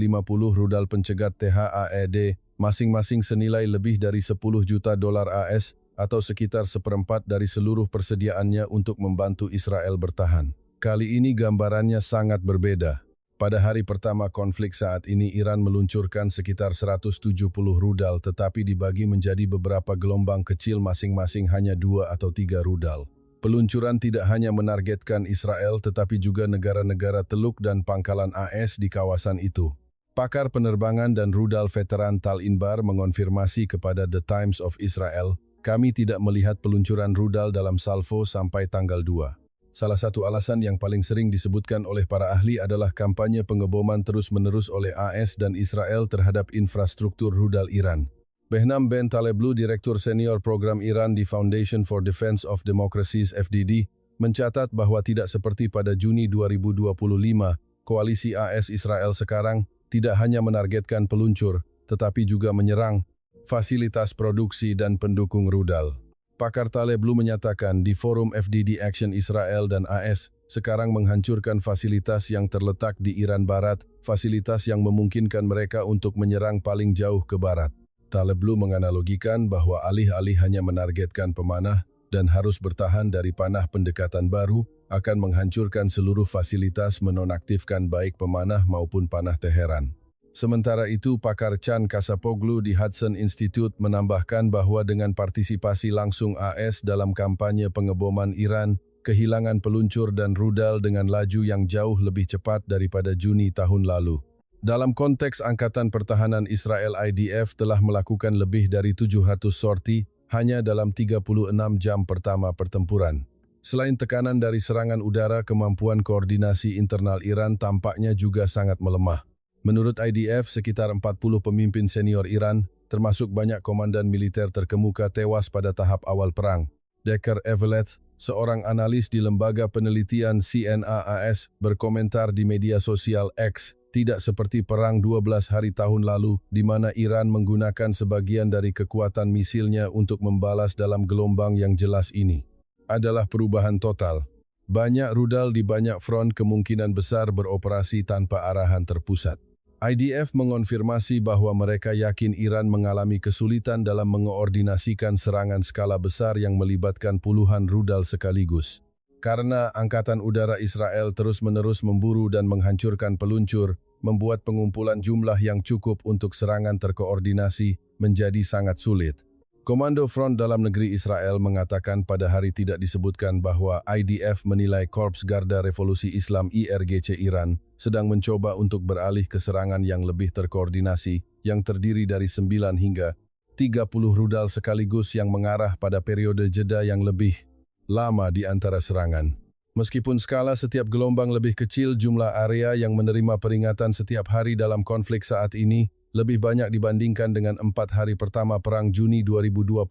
rudal pencegat THAAD, masing-masing senilai lebih dari 10 juta dolar AS, atau sekitar seperempat dari seluruh persediaannya untuk membantu Israel bertahan. Kali ini gambarannya sangat berbeda. Pada hari pertama konflik saat ini, Iran meluncurkan sekitar 170 rudal, tetapi dibagi menjadi beberapa gelombang kecil, masing-masing hanya 2 atau 3 rudal. Peluncuran tidak hanya menargetkan Israel, tetapi juga negara-negara Teluk dan pangkalan AS di kawasan itu. Pakar penerbangan dan rudal veteran Tal Inbar mengonfirmasi kepada The Times of Israel, "Kami tidak melihat peluncuran rudal dalam salvo sampai tanggal 2. Salah satu alasan yang paling sering disebutkan oleh para ahli adalah kampanye pengeboman terus-menerus oleh AS dan Israel terhadap infrastruktur rudal Iran. Behnam Ben Taleblu, Direktur Senior Program Iran di Foundation for Defense of Democracies (FDD), mencatat bahwa tidak seperti pada Juni 2025, koalisi AS Israel sekarang tidak hanya menargetkan peluncur, tetapi juga menyerang fasilitas produksi dan pendukung rudal. Pakar Taleblu menyatakan di forum FDD Action Israel dan AS sekarang menghancurkan fasilitas yang terletak di Iran Barat, fasilitas yang memungkinkan mereka untuk menyerang paling jauh ke barat. Taleblu menganalogikan bahwa alih-alih hanya menargetkan pemanah dan harus bertahan dari panah pendekatan baru, akan menghancurkan seluruh fasilitas menonaktifkan baik pemanah maupun panah Teheran. Sementara itu, pakar Chan Kasapoglu di Hudson Institute menambahkan bahwa dengan partisipasi langsung AS dalam kampanye pengeboman Iran, kehilangan peluncur dan rudal dengan laju yang jauh lebih cepat daripada Juni tahun lalu. Dalam konteks Angkatan Pertahanan Israel IDF telah melakukan lebih dari 700 sorti hanya dalam 36 jam pertama pertempuran. Selain tekanan dari serangan udara, kemampuan koordinasi internal Iran tampaknya juga sangat melemah. Menurut IDF, sekitar 40 pemimpin senior Iran, termasuk banyak komandan militer terkemuka tewas pada tahap awal perang. Decker Evelet, seorang analis di lembaga penelitian CNAAS, berkomentar di media sosial X, tidak seperti perang 12 hari tahun lalu, di mana Iran menggunakan sebagian dari kekuatan misilnya untuk membalas dalam gelombang yang jelas ini. Adalah perubahan total. Banyak rudal di banyak front kemungkinan besar beroperasi tanpa arahan terpusat. IDF mengonfirmasi bahwa mereka yakin Iran mengalami kesulitan dalam mengoordinasikan serangan skala besar yang melibatkan puluhan rudal sekaligus. Karena Angkatan Udara Israel terus-menerus memburu dan menghancurkan peluncur, membuat pengumpulan jumlah yang cukup untuk serangan terkoordinasi menjadi sangat sulit. Komando Front Dalam Negeri Israel mengatakan pada hari tidak disebutkan bahwa IDF menilai Korps Garda Revolusi Islam IRGC Iran sedang mencoba untuk beralih ke serangan yang lebih terkoordinasi yang terdiri dari 9 hingga 30 rudal sekaligus yang mengarah pada periode jeda yang lebih lama di antara serangan. Meskipun skala setiap gelombang lebih kecil, jumlah area yang menerima peringatan setiap hari dalam konflik saat ini lebih banyak dibandingkan dengan 4 hari pertama Perang Juni 2025,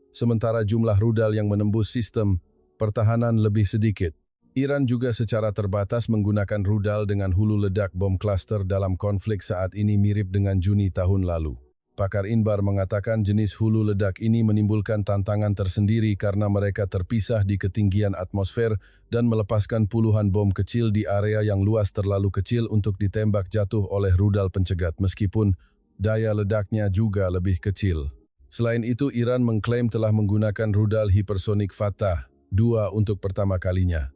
sementara jumlah rudal yang menembus sistem pertahanan lebih sedikit. Iran juga secara terbatas menggunakan rudal dengan hulu ledak bom klaster dalam konflik saat ini mirip dengan Juni tahun lalu. Pakar Inbar mengatakan jenis hulu ledak ini menimbulkan tantangan tersendiri karena mereka terpisah di ketinggian atmosfer dan melepaskan puluhan bom kecil di area yang luas terlalu kecil untuk ditembak jatuh oleh rudal pencegat meskipun daya ledaknya juga lebih kecil. Selain itu, Iran mengklaim telah menggunakan rudal hipersonik Fatah 2 untuk pertama kalinya.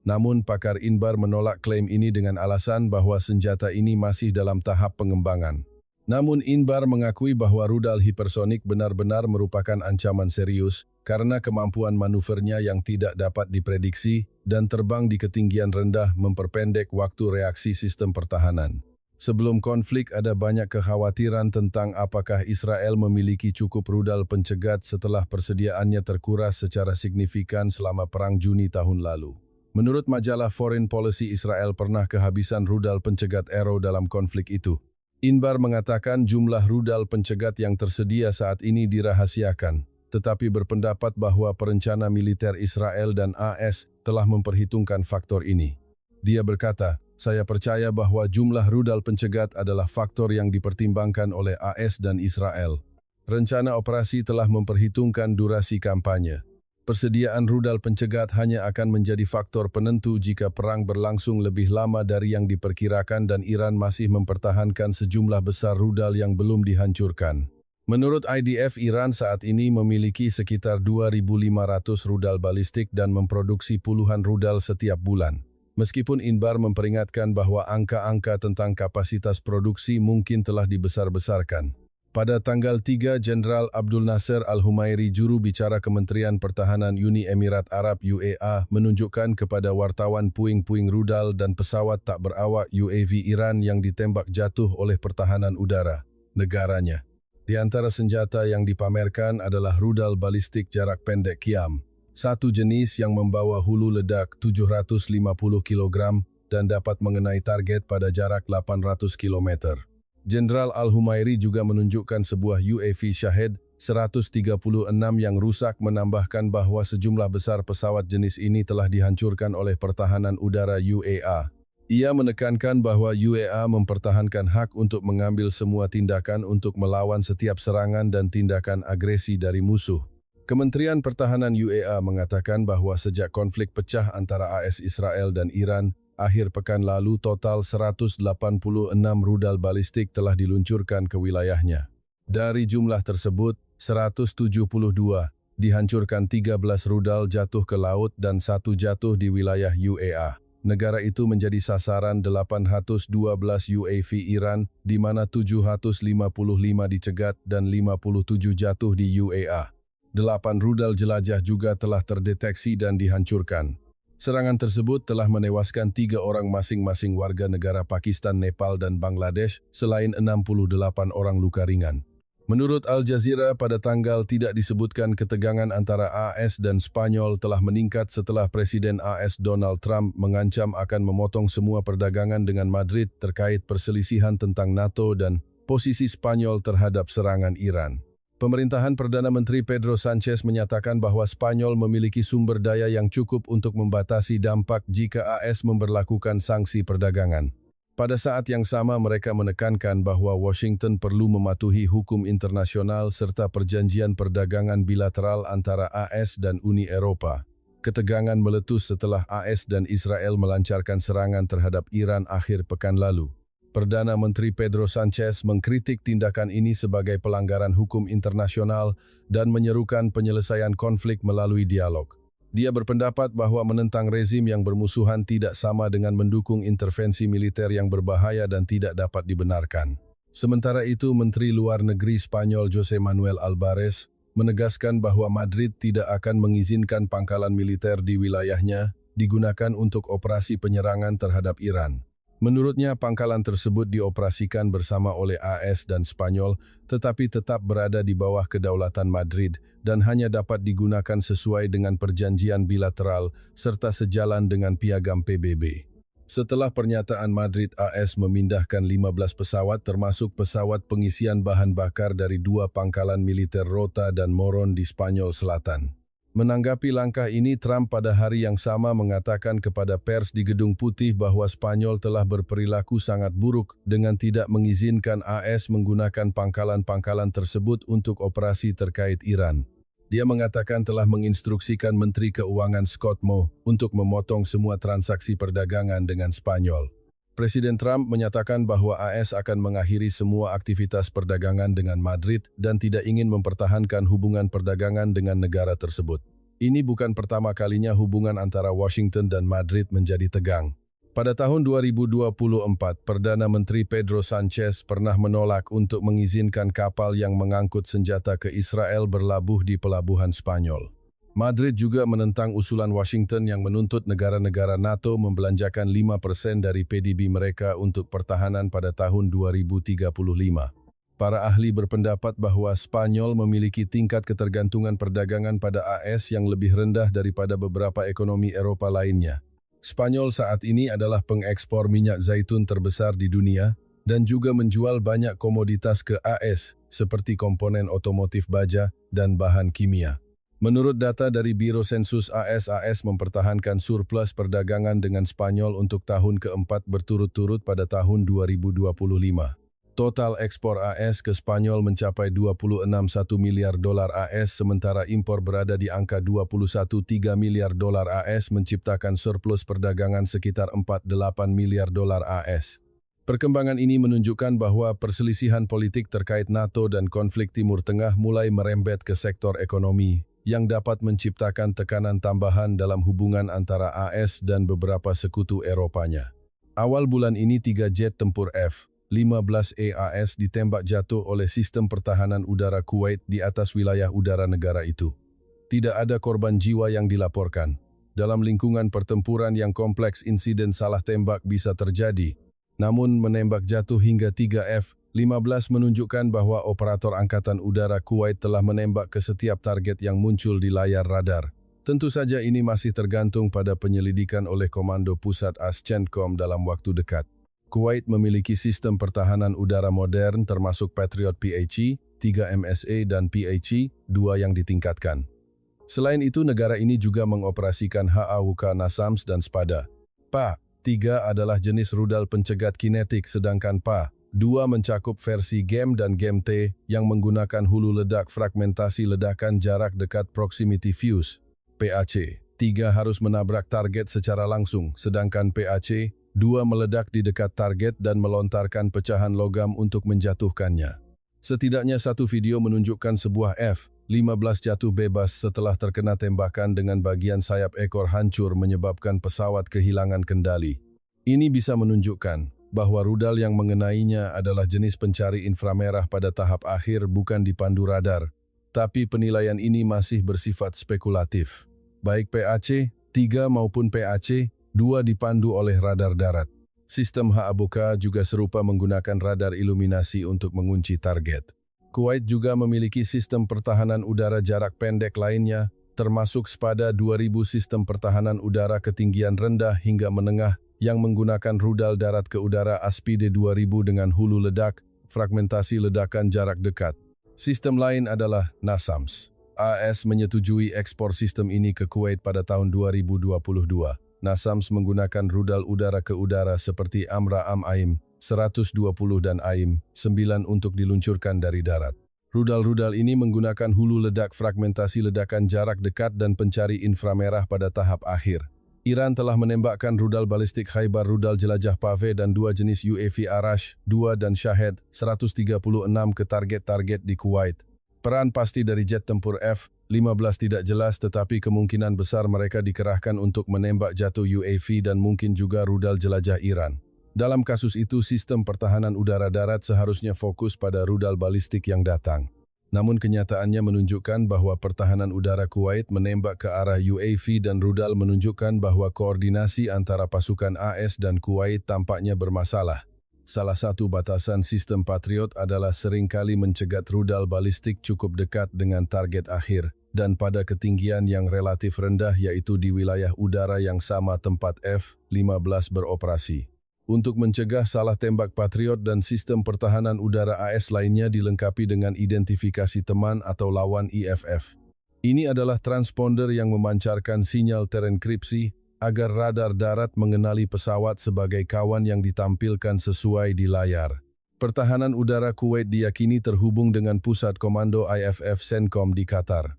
Namun, pakar Inbar menolak klaim ini dengan alasan bahwa senjata ini masih dalam tahap pengembangan. Namun Inbar mengakui bahwa rudal hipersonik benar-benar merupakan ancaman serius karena kemampuan manuvernya yang tidak dapat diprediksi dan terbang di ketinggian rendah memperpendek waktu reaksi sistem pertahanan. Sebelum konflik ada banyak kekhawatiran tentang apakah Israel memiliki cukup rudal pencegat setelah persediaannya terkuras secara signifikan selama Perang Juni tahun lalu. Menurut majalah Foreign Policy, Israel pernah kehabisan rudal pencegat Arrow dalam konflik itu. Inbar mengatakan jumlah rudal pencegat yang tersedia saat ini dirahasiakan, tetapi berpendapat bahwa perencana militer Israel dan AS telah memperhitungkan faktor ini. Dia berkata, "Saya percaya bahwa jumlah rudal pencegat adalah faktor yang dipertimbangkan oleh AS dan Israel. Rencana operasi telah memperhitungkan durasi kampanye. Persediaan rudal pencegat hanya akan menjadi faktor penentu jika perang berlangsung lebih lama dari yang diperkirakan dan Iran masih mempertahankan sejumlah besar rudal yang belum dihancurkan." Menurut IDF, Iran saat ini memiliki sekitar 2.500 rudal balistik dan memproduksi puluhan rudal setiap bulan. Meskipun Inbar memperingatkan bahwa angka-angka tentang kapasitas produksi mungkin telah dibesar-besarkan. Pada tanggal 3, Jenderal Abdul Nasser Al-Humairi, juru bicara Kementerian Pertahanan Uni Emirat Arab UAE, menunjukkan kepada wartawan puing-puing rudal dan pesawat tak berawak UAV Iran yang ditembak jatuh oleh pertahanan udara negaranya. Di antara senjata yang dipamerkan adalah rudal balistik jarak pendek Qiam, satu jenis yang membawa hulu ledak 750 kg dan dapat mengenai target pada jarak 800 km. Jenderal Al-Humairi juga menunjukkan sebuah UAV Shahed 136 yang rusak, menambahkan bahwa sejumlah besar pesawat jenis ini telah dihancurkan oleh pertahanan udara UAE. Ia menekankan bahwa UAE mempertahankan hak untuk mengambil semua tindakan untuk melawan setiap serangan dan tindakan agresi dari musuh. Kementerian Pertahanan UEA mengatakan bahwa sejak konflik pecah antara AS Israel dan Iran, akhir pekan lalu total 186 rudal balistik telah diluncurkan ke wilayahnya. Dari jumlah tersebut, 172 dihancurkan, 13 rudal jatuh ke laut dan 1 jatuh di wilayah UEA. Negara itu menjadi sasaran 812 UAV Iran, di mana 755 dicegat dan 57 jatuh di UEA. 8 rudal jelajah juga telah terdeteksi dan dihancurkan. Serangan tersebut telah menewaskan 3 orang masing-masing warga negara Pakistan, Nepal, dan Bangladesh, selain 68 orang luka ringan. Menurut Al Jazeera, pada tanggal tidak disebutkan ketegangan antara AS dan Spanyol telah meningkat setelah Presiden AS Donald Trump mengancam akan memotong semua perdagangan dengan Madrid terkait perselisihan tentang NATO dan posisi Spanyol terhadap serangan Iran. Pemerintahan Perdana Menteri Pedro Sanchez menyatakan bahwa Spanyol memiliki sumber daya yang cukup untuk membatasi dampak jika AS memberlakukan sanksi perdagangan. Pada saat yang sama, mereka menekankan bahwa Washington perlu mematuhi hukum internasional serta perjanjian perdagangan bilateral antara AS dan Uni Eropa. Ketegangan meletus setelah AS dan Israel melancarkan serangan terhadap Iran akhir pekan lalu. Perdana Menteri Pedro Sanchez mengkritik tindakan ini sebagai pelanggaran hukum internasional dan menyerukan penyelesaian konflik melalui dialog. Dia berpendapat bahwa menentang rezim yang bermusuhan tidak sama dengan mendukung intervensi militer yang berbahaya dan tidak dapat dibenarkan. Sementara itu, Menteri Luar Negeri Spanyol José Manuel Álvarez menegaskan bahwa Madrid tidak akan mengizinkan pangkalan militer di wilayahnya digunakan untuk operasi penyerangan terhadap Iran. Menurutnya, pangkalan tersebut dioperasikan bersama oleh AS dan Spanyol, tetapi tetap berada di bawah kedaulatan Madrid dan hanya dapat digunakan sesuai dengan perjanjian bilateral serta sejalan dengan piagam PBB. Setelah pernyataan Madrid, AS memindahkan 15 pesawat termasuk pesawat pengisian bahan bakar dari 2 pangkalan militer Rota dan Moron di Spanyol Selatan. Menanggapi langkah ini, Trump pada hari yang sama mengatakan kepada pers di Gedung Putih bahwa Spanyol telah berperilaku sangat buruk dengan tidak mengizinkan AS menggunakan pangkalan-pangkalan tersebut untuk operasi terkait Iran. Dia mengatakan telah menginstruksikan Menteri Keuangan Scott Moe untuk memotong semua transaksi perdagangan dengan Spanyol. Presiden Trump menyatakan bahwa AS akan mengakhiri semua aktivitas perdagangan dengan Madrid dan tidak ingin mempertahankan hubungan perdagangan dengan negara tersebut. Ini bukan pertama kalinya hubungan antara Washington dan Madrid menjadi tegang. Pada tahun 2024, Perdana Menteri Pedro Sanchez pernah menolak untuk mengizinkan kapal yang mengangkut senjata ke Israel berlabuh di pelabuhan Spanyol. Madrid juga menentang usulan Washington yang menuntut negara-negara NATO membelanjakan 5% dari PDB mereka untuk pertahanan pada tahun 2035. Para ahli berpendapat bahwa Spanyol memiliki tingkat ketergantungan perdagangan pada AS yang lebih rendah daripada beberapa ekonomi Eropa lainnya. Spanyol saat ini adalah pengekspor minyak zaitun terbesar di dunia dan juga menjual banyak komoditas ke AS seperti komponen otomotif baja dan bahan kimia. Menurut data dari Biro Sensus AS mempertahankan surplus perdagangan dengan Spanyol untuk tahun keempat berturut-turut pada tahun 2025. Total ekspor AS ke Spanyol mencapai 26,1 miliar dolar AS, sementara impor berada di angka 21,3 miliar dolar AS, menciptakan surplus perdagangan sekitar 48 miliar dolar AS. Perkembangan ini menunjukkan bahwa perselisihan politik terkait NATO dan konflik Timur Tengah mulai merembet ke sektor ekonomi, yang dapat menciptakan tekanan tambahan dalam hubungan antara AS dan beberapa sekutu Eropanya. Awal bulan ini 3 jet tempur F-15E AS ditembak jatuh oleh sistem pertahanan udara Kuwait di atas wilayah udara negara itu. Tidak ada korban jiwa yang dilaporkan. Dalam lingkungan pertempuran yang kompleks, insiden salah tembak bisa terjadi. Namun menembak jatuh hingga 3 F-15 menunjukkan bahwa operator Angkatan Udara Kuwait telah menembak ke setiap target yang muncul di layar radar. Tentu saja ini masih tergantung pada penyelidikan oleh Komando Pusat AS-CENTCOM dalam waktu dekat. Kuwait memiliki sistem pertahanan udara modern termasuk Patriot PHE, 3 MSA dan PHE, 2 yang ditingkatkan. Selain itu, negara ini juga mengoperasikan HAWK NASAMS dan Spada. PA-3 adalah jenis rudal pencegat kinetik, sedangkan PA 2 mencakup versi GEM dan GEM-T yang menggunakan hulu ledak fragmentasi ledakan jarak dekat proximity fuse, PAC. 3 harus menabrak target secara langsung, sedangkan PAC 2 meledak di dekat target dan melontarkan pecahan logam untuk menjatuhkannya. Setidaknya satu video menunjukkan sebuah F-15 jatuh bebas setelah terkena tembakan dengan bagian sayap ekor hancur menyebabkan pesawat kehilangan kendali. Ini bisa menunjukkan bahwa rudal yang mengenainya adalah jenis pencari inframerah pada tahap akhir bukan dipandu radar, tapi penilaian ini masih bersifat spekulatif. Baik PAC 3 maupun PAC 2 dipandu oleh radar darat. Sistem HABOK juga serupa menggunakan radar iluminasi untuk mengunci target. Kuwait juga memiliki sistem pertahanan udara jarak pendek lainnya, termasuk Spada 2000 sistem pertahanan udara ketinggian rendah hingga menengah yang menggunakan rudal darat ke udara Aspide 2000 dengan hulu ledak, fragmentasi ledakan jarak dekat. Sistem lain adalah NASAMS. AS menyetujui ekspor sistem ini ke Kuwait pada tahun 2022. NASAMS menggunakan rudal udara ke udara seperti AMRA AIM 120 dan AIM 9 untuk diluncurkan dari darat. Rudal-rudal ini menggunakan hulu ledak fragmentasi ledakan jarak dekat dan pencari inframerah pada tahap akhir. Iran telah menembakkan rudal balistik Khaibar, rudal jelajah Pave dan 2 jenis UAV Arash 2 dan Shahed 136 ke target-target di Kuwait. Peran pasti dari jet tempur F-15 tidak jelas, tetapi kemungkinan besar mereka dikerahkan untuk menembak jatuh UAV dan mungkin juga rudal jelajah Iran. Dalam kasus itu, sistem pertahanan udara darat seharusnya fokus pada rudal balistik yang datang. Namun kenyataannya menunjukkan bahwa pertahanan udara Kuwait menembak ke arah UAV dan rudal menunjukkan bahwa koordinasi antara pasukan AS dan Kuwait tampaknya bermasalah. Salah satu batasan sistem Patriot adalah seringkali mencegat rudal balistik cukup dekat dengan target akhir dan pada ketinggian yang relatif rendah, yaitu di wilayah udara yang sama tempat F-15 beroperasi. Untuk mencegah salah tembak Patriot dan sistem pertahanan udara AS lainnya dilengkapi dengan identifikasi teman atau lawan IFF. Ini adalah transponder yang memancarkan sinyal terenkripsi agar radar darat mengenali pesawat sebagai kawan yang ditampilkan sesuai di layar. Pertahanan udara Kuwait diyakini terhubung dengan pusat komando IFF CENTCOM di Qatar.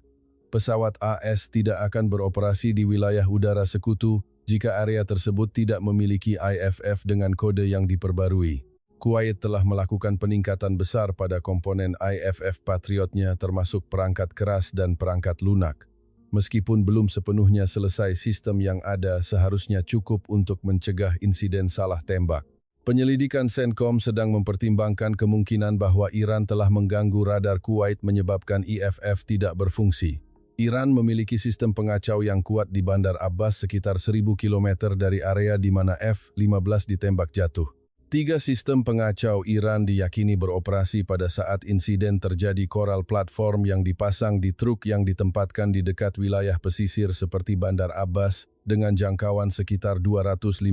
Pesawat AS tidak akan beroperasi di wilayah udara sekutu jika area tersebut tidak memiliki IFF dengan kode yang diperbarui. Kuwait telah melakukan peningkatan besar pada komponen IFF Patriotnya, termasuk perangkat keras dan perangkat lunak. Meskipun belum sepenuhnya selesai, sistem yang ada seharusnya cukup untuk mencegah insiden salah tembak. Penyelidikan CENTCOM sedang mempertimbangkan kemungkinan bahwa Iran telah mengganggu radar Kuwait menyebabkan IFF tidak berfungsi. Iran memiliki sistem pengacau yang kuat di Bandar Abbas sekitar 1000 km dari area di mana F-15 ditembak jatuh. 3 sistem pengacau Iran diyakini beroperasi pada saat insiden terjadi. Coral platform yang dipasang di truk yang ditempatkan di dekat wilayah pesisir seperti Bandar Abbas dengan jangkauan sekitar 250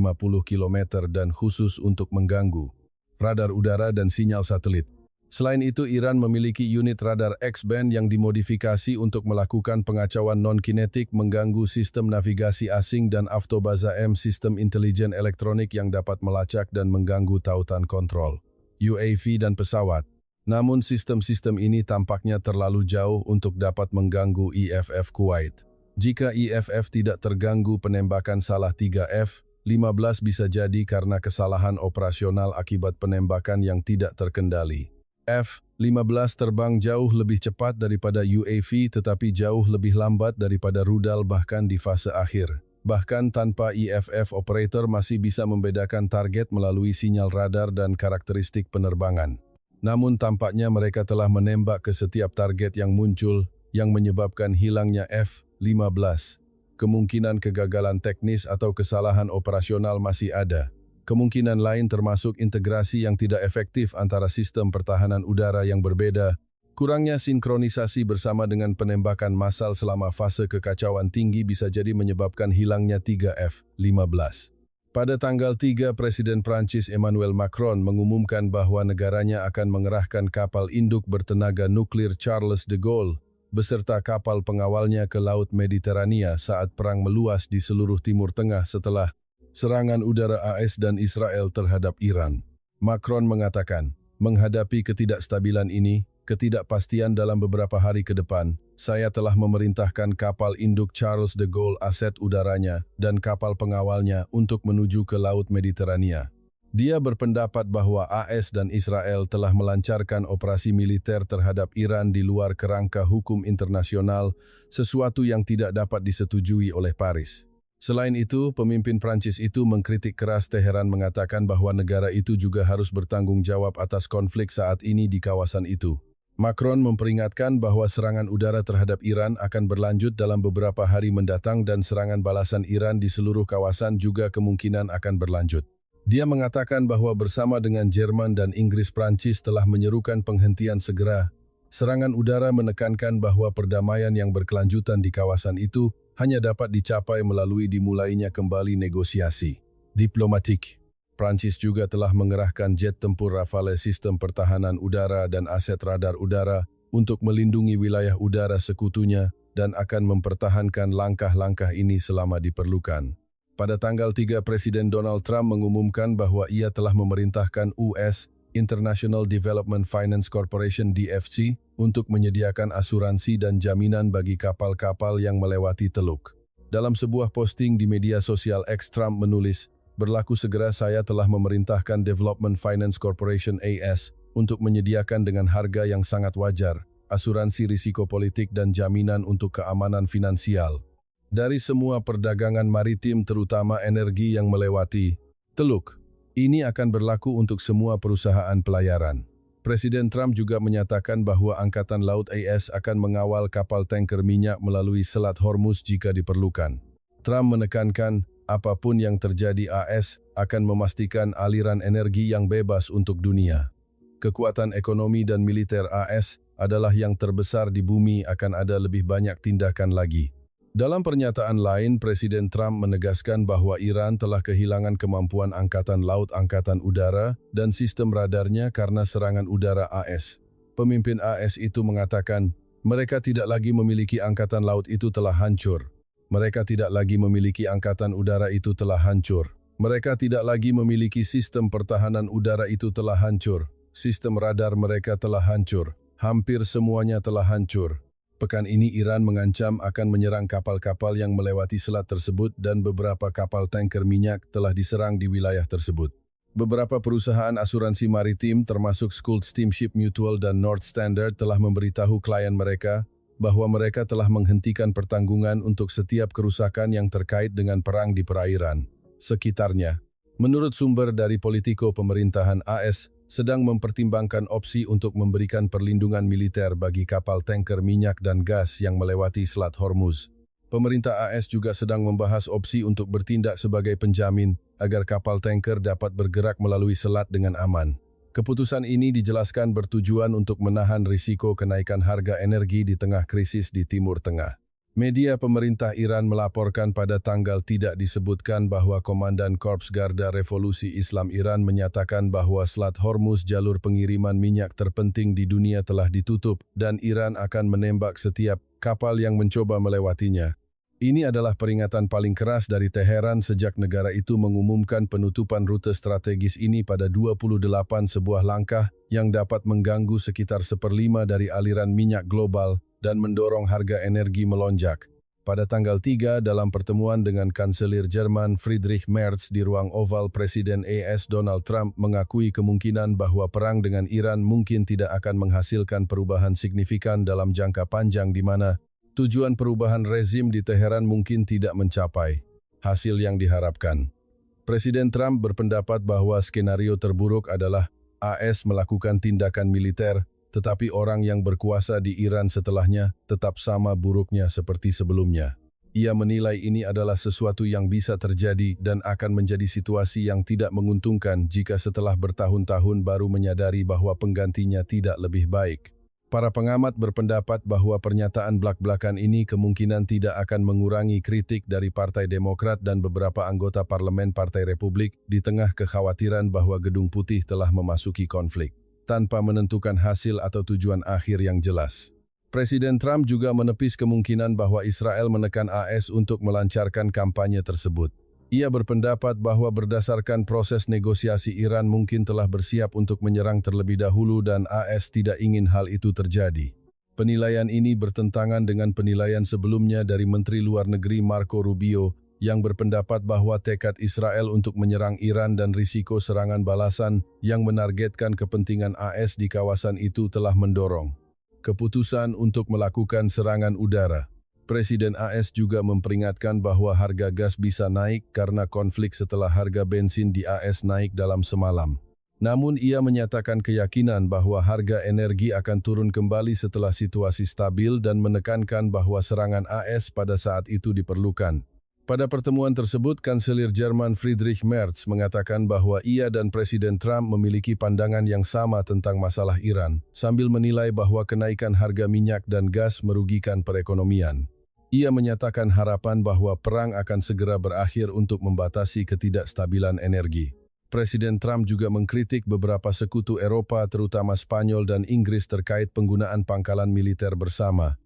km dan khusus untuk mengganggu radar udara dan sinyal satelit. Selain itu, Iran memiliki unit radar X-band yang dimodifikasi untuk melakukan pengacauan non-kinetik, mengganggu sistem navigasi asing dan Avtobaza M, sistem intelijen elektronik yang dapat melacak dan mengganggu tautan kontrol UAV dan pesawat. Namun sistem-sistem ini tampaknya terlalu jauh untuk dapat mengganggu IFF Kuwait. Jika IFF tidak terganggu, penembakan salah 3 F-15 bisa jadi karena kesalahan operasional akibat penembakan yang tidak terkendali. F-15 terbang jauh lebih cepat daripada UAV tetapi jauh lebih lambat daripada rudal bahkan di fase akhir. Bahkan tanpa IFF, operator masih bisa membedakan target melalui sinyal radar dan karakteristik penerbangan. Namun tampaknya mereka telah menembak ke setiap target yang muncul yang menyebabkan hilangnya F-15. Kemungkinan kegagalan teknis atau kesalahan operasional masih ada. Kemungkinan lain termasuk integrasi yang tidak efektif antara sistem pertahanan udara yang berbeda, kurangnya sinkronisasi bersama dengan penembakan massal selama fase kekacauan tinggi bisa jadi menyebabkan hilangnya 3 F-15. Pada tanggal 3, Presiden Prancis Emmanuel Macron mengumumkan bahwa negaranya akan mengerahkan kapal induk bertenaga nuklir Charles de Gaulle beserta kapal pengawalnya ke Laut Mediterania saat perang meluas di seluruh Timur Tengah setelah serangan udara AS dan Israel terhadap Iran. Macron mengatakan, menghadapi ketidakstabilan ini, ketidakpastian dalam beberapa hari ke depan, saya telah memerintahkan kapal induk Charles de Gaulle aset udaranya dan kapal pengawalnya untuk menuju ke Laut Mediterania. Dia berpendapat bahwa AS dan Israel telah melancarkan operasi militer terhadap Iran di luar kerangka hukum internasional, sesuatu yang tidak dapat disetujui oleh Paris. Selain itu, pemimpin Prancis itu mengkritik keras Teheran mengatakan bahwa negara itu juga harus bertanggung jawab atas konflik saat ini di kawasan itu. Macron memperingatkan bahwa serangan udara terhadap Iran akan berlanjut dalam beberapa hari mendatang dan serangan balasan Iran di seluruh kawasan juga kemungkinan akan berlanjut. Dia mengatakan bahwa bersama dengan Jerman dan Inggris, Prancis telah menyerukan penghentian segera. Serangan udara menekankan bahwa perdamaian yang berkelanjutan di kawasan itu hanya dapat dicapai melalui dimulainya kembali negosiasi diplomatik. Prancis juga telah mengerahkan jet tempur Rafale, sistem pertahanan udara dan aset radar udara untuk melindungi wilayah udara sekutunya dan akan mempertahankan langkah-langkah ini selama diperlukan. Pada tanggal 3, Presiden Donald Trump mengumumkan bahwa ia telah memerintahkan US International Development Finance Corporation (DFC) untuk menyediakan asuransi dan jaminan bagi kapal-kapal yang melewati Teluk. Dalam sebuah posting di media sosial X, Trump menulis, "Berlaku segera saya telah memerintahkan Development Finance Corporation (AS) untuk menyediakan dengan harga yang sangat wajar, asuransi risiko politik dan jaminan untuk keamanan finansial dari semua perdagangan maritim terutama energi yang melewati Teluk. Ini akan berlaku untuk semua perusahaan pelayaran." Presiden Trump juga menyatakan bahwa Angkatan Laut AS akan mengawal kapal tanker minyak melalui Selat Hormuz jika diperlukan. Trump menekankan, apapun yang terjadi, AS akan memastikan aliran energi yang bebas untuk dunia. Kekuatan ekonomi dan militer AS adalah yang terbesar di bumi, akan ada lebih banyak tindakan lagi. Dalam pernyataan lain, Presiden Trump menegaskan bahwa Iran telah kehilangan kemampuan angkatan laut, angkatan udara, dan sistem radarnya karena serangan udara AS. Pemimpin AS itu mengatakan, mereka tidak lagi memiliki angkatan laut, itu telah hancur. Mereka tidak lagi memiliki angkatan udara, itu telah hancur. Mereka tidak lagi memiliki sistem pertahanan udara, itu telah hancur. Sistem radar mereka telah hancur. Hampir semuanya telah hancur. Pekan ini Iran mengancam akan menyerang kapal-kapal yang melewati selat tersebut dan beberapa kapal tanker minyak telah diserang di wilayah tersebut. Beberapa perusahaan asuransi maritim termasuk Scoot Steamship Mutual dan North Standard telah memberitahu klien mereka bahwa mereka telah menghentikan pertanggungan untuk setiap kerusakan yang terkait dengan perang di perairan sekitarnya. Menurut sumber dari Politico, pemerintahan AS sedang mempertimbangkan opsi untuk memberikan perlindungan militer bagi kapal tanker minyak dan gas yang melewati Selat Hormuz. Pemerintah AS juga sedang membahas opsi untuk bertindak sebagai penjamin agar kapal tanker dapat bergerak melalui selat dengan aman. Keputusan ini dijelaskan bertujuan untuk menahan risiko kenaikan harga energi di tengah krisis di Timur Tengah. Media pemerintah Iran melaporkan pada tanggal tidak disebutkan bahwa Komandan Korps Garda Revolusi Islam Iran menyatakan bahwa Selat Hormuz, jalur pengiriman minyak terpenting di dunia, telah ditutup dan Iran akan menembak setiap kapal yang mencoba melewatinya. Ini adalah peringatan paling keras dari Teheran sejak negara itu mengumumkan penutupan rute strategis ini pada 28, sebuah langkah yang dapat mengganggu sekitar 1/5 dari aliran minyak global dan mendorong harga energi melonjak. Pada tanggal 3, dalam pertemuan dengan Kanselir Jerman Friedrich Merz di ruang oval, Presiden AS Donald Trump mengakui kemungkinan bahwa perang dengan Iran mungkin tidak akan menghasilkan perubahan signifikan dalam jangka panjang, di mana tujuan perubahan rezim di Teheran mungkin tidak mencapai hasil yang diharapkan. Presiden Trump berpendapat bahwa skenario terburuk adalah AS melakukan tindakan militer, tetapi orang yang berkuasa di Iran setelahnya tetap sama buruknya seperti sebelumnya. Ia menilai ini adalah sesuatu yang bisa terjadi dan akan menjadi situasi yang tidak menguntungkan jika setelah bertahun-tahun baru menyadari bahwa penggantinya tidak lebih baik. Para pengamat berpendapat bahwa pernyataan blak-blakan ini kemungkinan tidak akan mengurangi kritik dari Partai Demokrat dan beberapa anggota parlemen Partai Republik di tengah kekhawatiran bahwa Gedung Putih telah memasuki konflik tanpa menentukan hasil atau tujuan akhir yang jelas. Presiden Trump juga menepis kemungkinan bahwa Israel menekan AS untuk melancarkan kampanye tersebut. Ia berpendapat bahwa berdasarkan proses negosiasi Iran mungkin telah bersiap untuk menyerang terlebih dahulu dan AS tidak ingin hal itu terjadi. Penilaian ini bertentangan dengan penilaian sebelumnya dari Menteri Luar Negeri Marco Rubio yang berpendapat bahwa tekad Israel untuk menyerang Iran dan risiko serangan balasan yang menargetkan kepentingan AS di kawasan itu telah mendorong keputusan untuk melakukan serangan udara. Presiden AS juga memperingatkan bahwa harga gas bisa naik karena konflik setelah harga bensin di AS naik dalam semalam. Namun ia menyatakan keyakinan bahwa harga energi akan turun kembali setelah situasi stabil dan menekankan bahwa serangan AS pada saat itu diperlukan. Pada pertemuan tersebut, Kanselir Jerman Friedrich Merz mengatakan bahwa ia dan Presiden Trump memiliki pandangan yang sama tentang masalah Iran, sambil menilai bahwa kenaikan harga minyak dan gas merugikan perekonomian. Ia menyatakan harapan bahwa perang akan segera berakhir untuk membatasi ketidakstabilan energi. Presiden Trump juga mengkritik beberapa sekutu Eropa terutama Spanyol dan Inggris terkait penggunaan pangkalan militer bersama.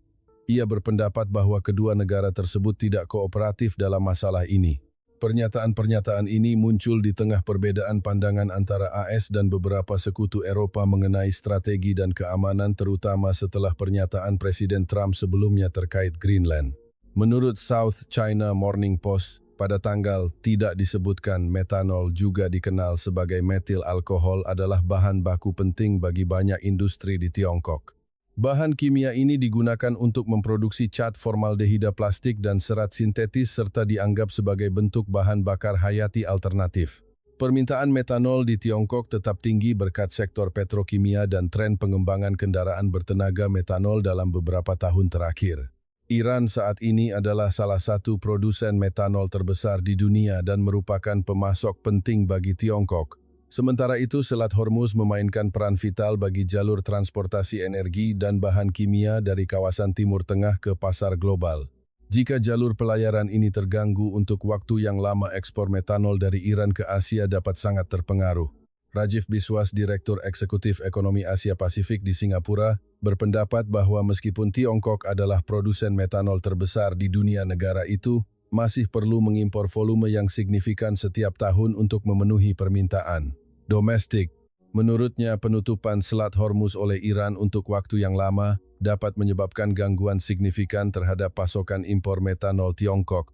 Ia berpendapat bahwa kedua negara tersebut tidak kooperatif dalam masalah ini. Pernyataan-pernyataan ini muncul di tengah perbedaan pandangan antara AS dan beberapa sekutu Eropa mengenai strategi dan keamanan terutama setelah pernyataan Presiden Trump sebelumnya terkait Greenland. Menurut South China Morning Post, pada tanggal tidak disebutkan metanol juga dikenal sebagai metil alkohol adalah bahan baku penting bagi banyak industri di Tiongkok. Bahan kimia ini digunakan untuk memproduksi cat formaldehida plastik dan serat sintetis serta dianggap sebagai bentuk bahan bakar hayati alternatif. Permintaan metanol di Tiongkok tetap tinggi berkat sektor petrokimia dan tren pengembangan kendaraan bertenaga metanol dalam beberapa tahun terakhir. Iran saat ini adalah salah satu produsen metanol terbesar di dunia dan merupakan pemasok penting bagi Tiongkok. Sementara itu, Selat Hormuz memainkan peran vital bagi jalur transportasi energi dan bahan kimia dari kawasan Timur Tengah ke pasar global. Jika jalur pelayaran ini terganggu untuk waktu yang lama, ekspor metanol dari Iran ke Asia dapat sangat terpengaruh. Rajiv Biswas, Direktur Eksekutif Ekonomi Asia Pasifik di Singapura, berpendapat bahwa meskipun Tiongkok adalah produsen metanol terbesar di dunia, negara itu masih perlu mengimpor volume yang signifikan setiap tahun untuk memenuhi permintaan domestik. Menurutnya, penutupan Selat Hormuz oleh Iran untuk waktu yang lama dapat menyebabkan gangguan signifikan terhadap pasokan impor metanol Tiongkok.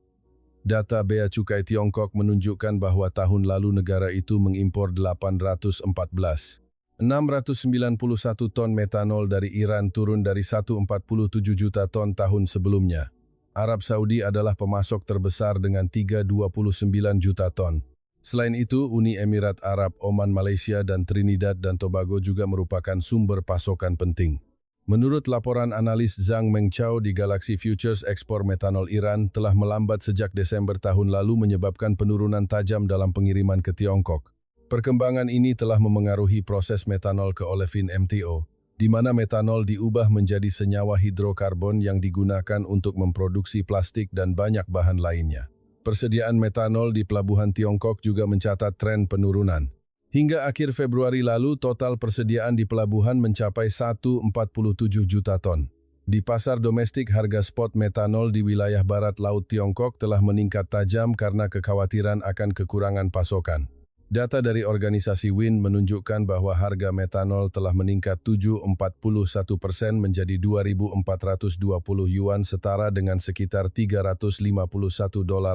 Data Bea Cukai Tiongkok menunjukkan bahwa tahun lalu negara itu mengimpor 691 ton metanol dari Iran, turun dari 147 juta ton tahun sebelumnya. Arab Saudi adalah pemasok terbesar dengan 329 juta ton. Selain itu, Uni Emirat Arab, Oman, Malaysia, dan Trinidad dan Tobago juga merupakan sumber pasokan penting. Menurut laporan analis Zhang Mengchao di Galaxy Futures, ekspor metanol Iran telah melambat sejak Desember tahun lalu menyebabkan penurunan tajam dalam pengiriman ke Tiongkok. Perkembangan ini telah memengaruhi proses metanol ke olefin MTO, di mana metanol diubah menjadi senyawa hidrokarbon yang digunakan untuk memproduksi plastik dan banyak bahan lainnya. Persediaan metanol di pelabuhan Tiongkok juga mencatat tren penurunan. Hingga akhir Februari lalu, total persediaan di pelabuhan mencapai 147 juta ton. Di pasar domestik, harga spot metanol di wilayah barat laut Tiongkok telah meningkat tajam karena kekhawatiran akan kekurangan pasokan. Data dari organisasi WIN menunjukkan bahwa harga metanol telah meningkat 7,41% menjadi 2.420 yuan, setara dengan sekitar $351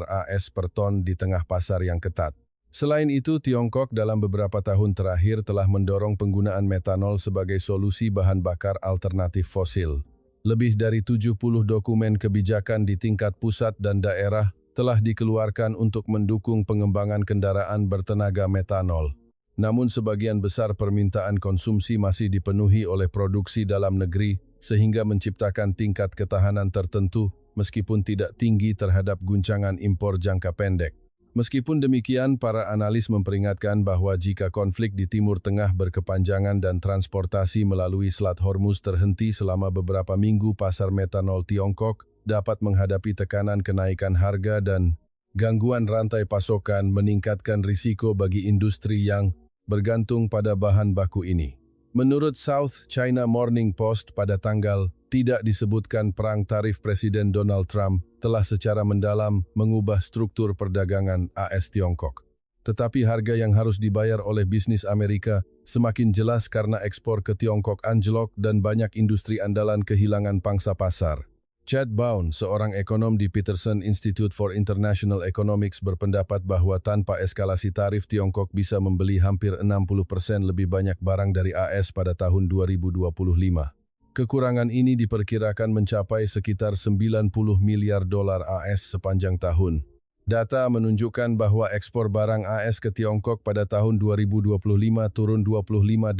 AS per ton di tengah pasar yang ketat. Selain itu, Tiongkok dalam beberapa tahun terakhir telah mendorong penggunaan metanol sebagai solusi bahan bakar alternatif fosil. Lebih dari 70 dokumen kebijakan di tingkat pusat dan daerah telah dikeluarkan untuk mendukung pengembangan kendaraan bertenaga metanol. Namun sebagian besar permintaan konsumsi masih dipenuhi oleh produksi dalam negeri, sehingga menciptakan tingkat ketahanan tertentu meskipun tidak tinggi terhadap guncangan impor jangka pendek. Meskipun demikian, para analis memperingatkan bahwa jika konflik di Timur Tengah berkepanjangan dan transportasi melalui Selat Hormuz terhenti selama beberapa minggu, pasar metanol Tiongkok dapat menghadapi tekanan kenaikan harga dan gangguan rantai pasokan, meningkatkan risiko bagi industri yang bergantung pada bahan baku ini. Menurut South China Morning Post pada tanggal tidak disebutkan perang tarif Presiden Donald Trump telah secara mendalam mengubah struktur perdagangan AS-Tiongkok. Tetapi harga yang harus dibayar oleh bisnis Amerika semakin jelas karena ekspor ke Tiongkok anjlok dan banyak industri andalan kehilangan pangsa pasar. Chad Bown, seorang ekonom di Peterson Institute for International Economics berpendapat bahwa tanpa eskalasi tarif Tiongkok bisa membeli hampir 60% lebih banyak barang dari AS pada tahun 2025. Kekurangan ini diperkirakan mencapai sekitar 90 miliar dolar AS sepanjang tahun. Data menunjukkan bahwa ekspor barang AS ke Tiongkok pada tahun 2025 turun 25,8%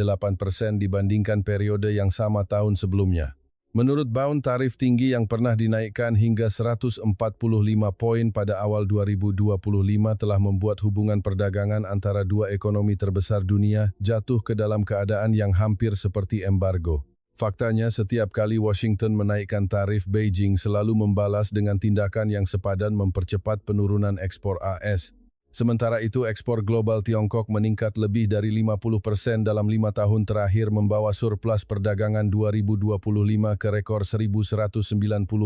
dibandingkan periode yang sama tahun sebelumnya. Menurut Bown, tarif tinggi yang pernah dinaikkan hingga 145 poin pada awal 2025 telah membuat hubungan perdagangan antara dua ekonomi terbesar dunia jatuh ke dalam keadaan yang hampir seperti embargo. Faktanya, setiap kali Washington menaikkan tarif, Beijing selalu membalas dengan tindakan yang sepadan mempercepat penurunan ekspor AS. Sementara itu, ekspor global Tiongkok meningkat lebih dari 50% dalam 5 tahun terakhir, membawa surplus perdagangan 2025 ke rekor 1.190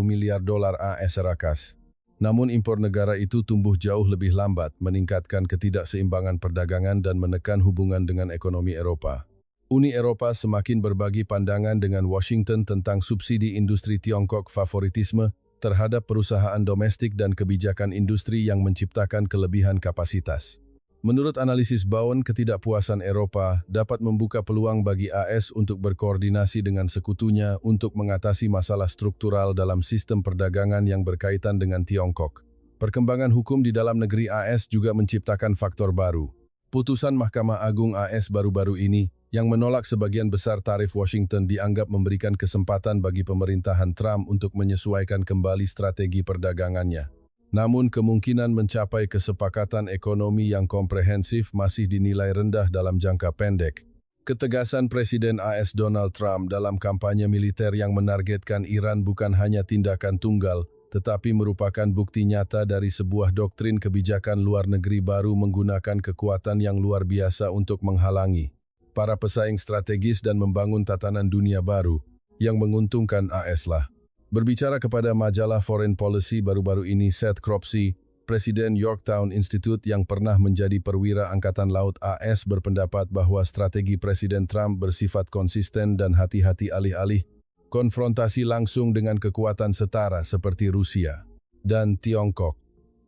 miliar dolar AS rakas. Namun impor negara itu tumbuh jauh lebih lambat, meningkatkan ketidakseimbangan perdagangan dan menekan hubungan dengan ekonomi Eropa. Uni Eropa semakin berbagi pandangan dengan Washington tentang subsidi industri Tiongkok, favoritisme terhadap perusahaan domestik dan kebijakan industri yang menciptakan kelebihan kapasitas. Menurut analisis Bown, ketidakpuasan Eropa dapat membuka peluang bagi AS untuk berkoordinasi dengan sekutunya untuk mengatasi masalah struktural dalam sistem perdagangan yang berkaitan dengan Tiongkok. Perkembangan hukum di dalam negeri AS juga menciptakan faktor baru. Putusan Mahkamah Agung AS baru-baru ini yang menolak sebagian besar tarif Washington dianggap memberikan kesempatan bagi pemerintahan Trump untuk menyesuaikan kembali strategi perdagangannya. Namun kemungkinan mencapai kesepakatan ekonomi yang komprehensif masih dinilai rendah dalam jangka pendek. Ketegasan Presiden AS Donald Trump dalam kampanye militer yang menargetkan Iran bukan hanya tindakan tunggal, tetapi merupakan bukti nyata dari sebuah doktrin kebijakan luar negeri baru menggunakan kekuatan yang luar biasa untuk menghalangi para pesaing strategis dan membangun tatanan dunia baru yang menguntungkan AS lah. Berbicara kepada majalah Foreign Policy baru-baru ini, Seth Cropsey, Presiden Yorktown Institute yang pernah menjadi perwira Angkatan Laut AS, berpendapat bahwa strategi Presiden Trump bersifat konsisten dan hati-hati alih-alih konfrontasi langsung dengan kekuatan setara seperti Rusia dan Tiongkok.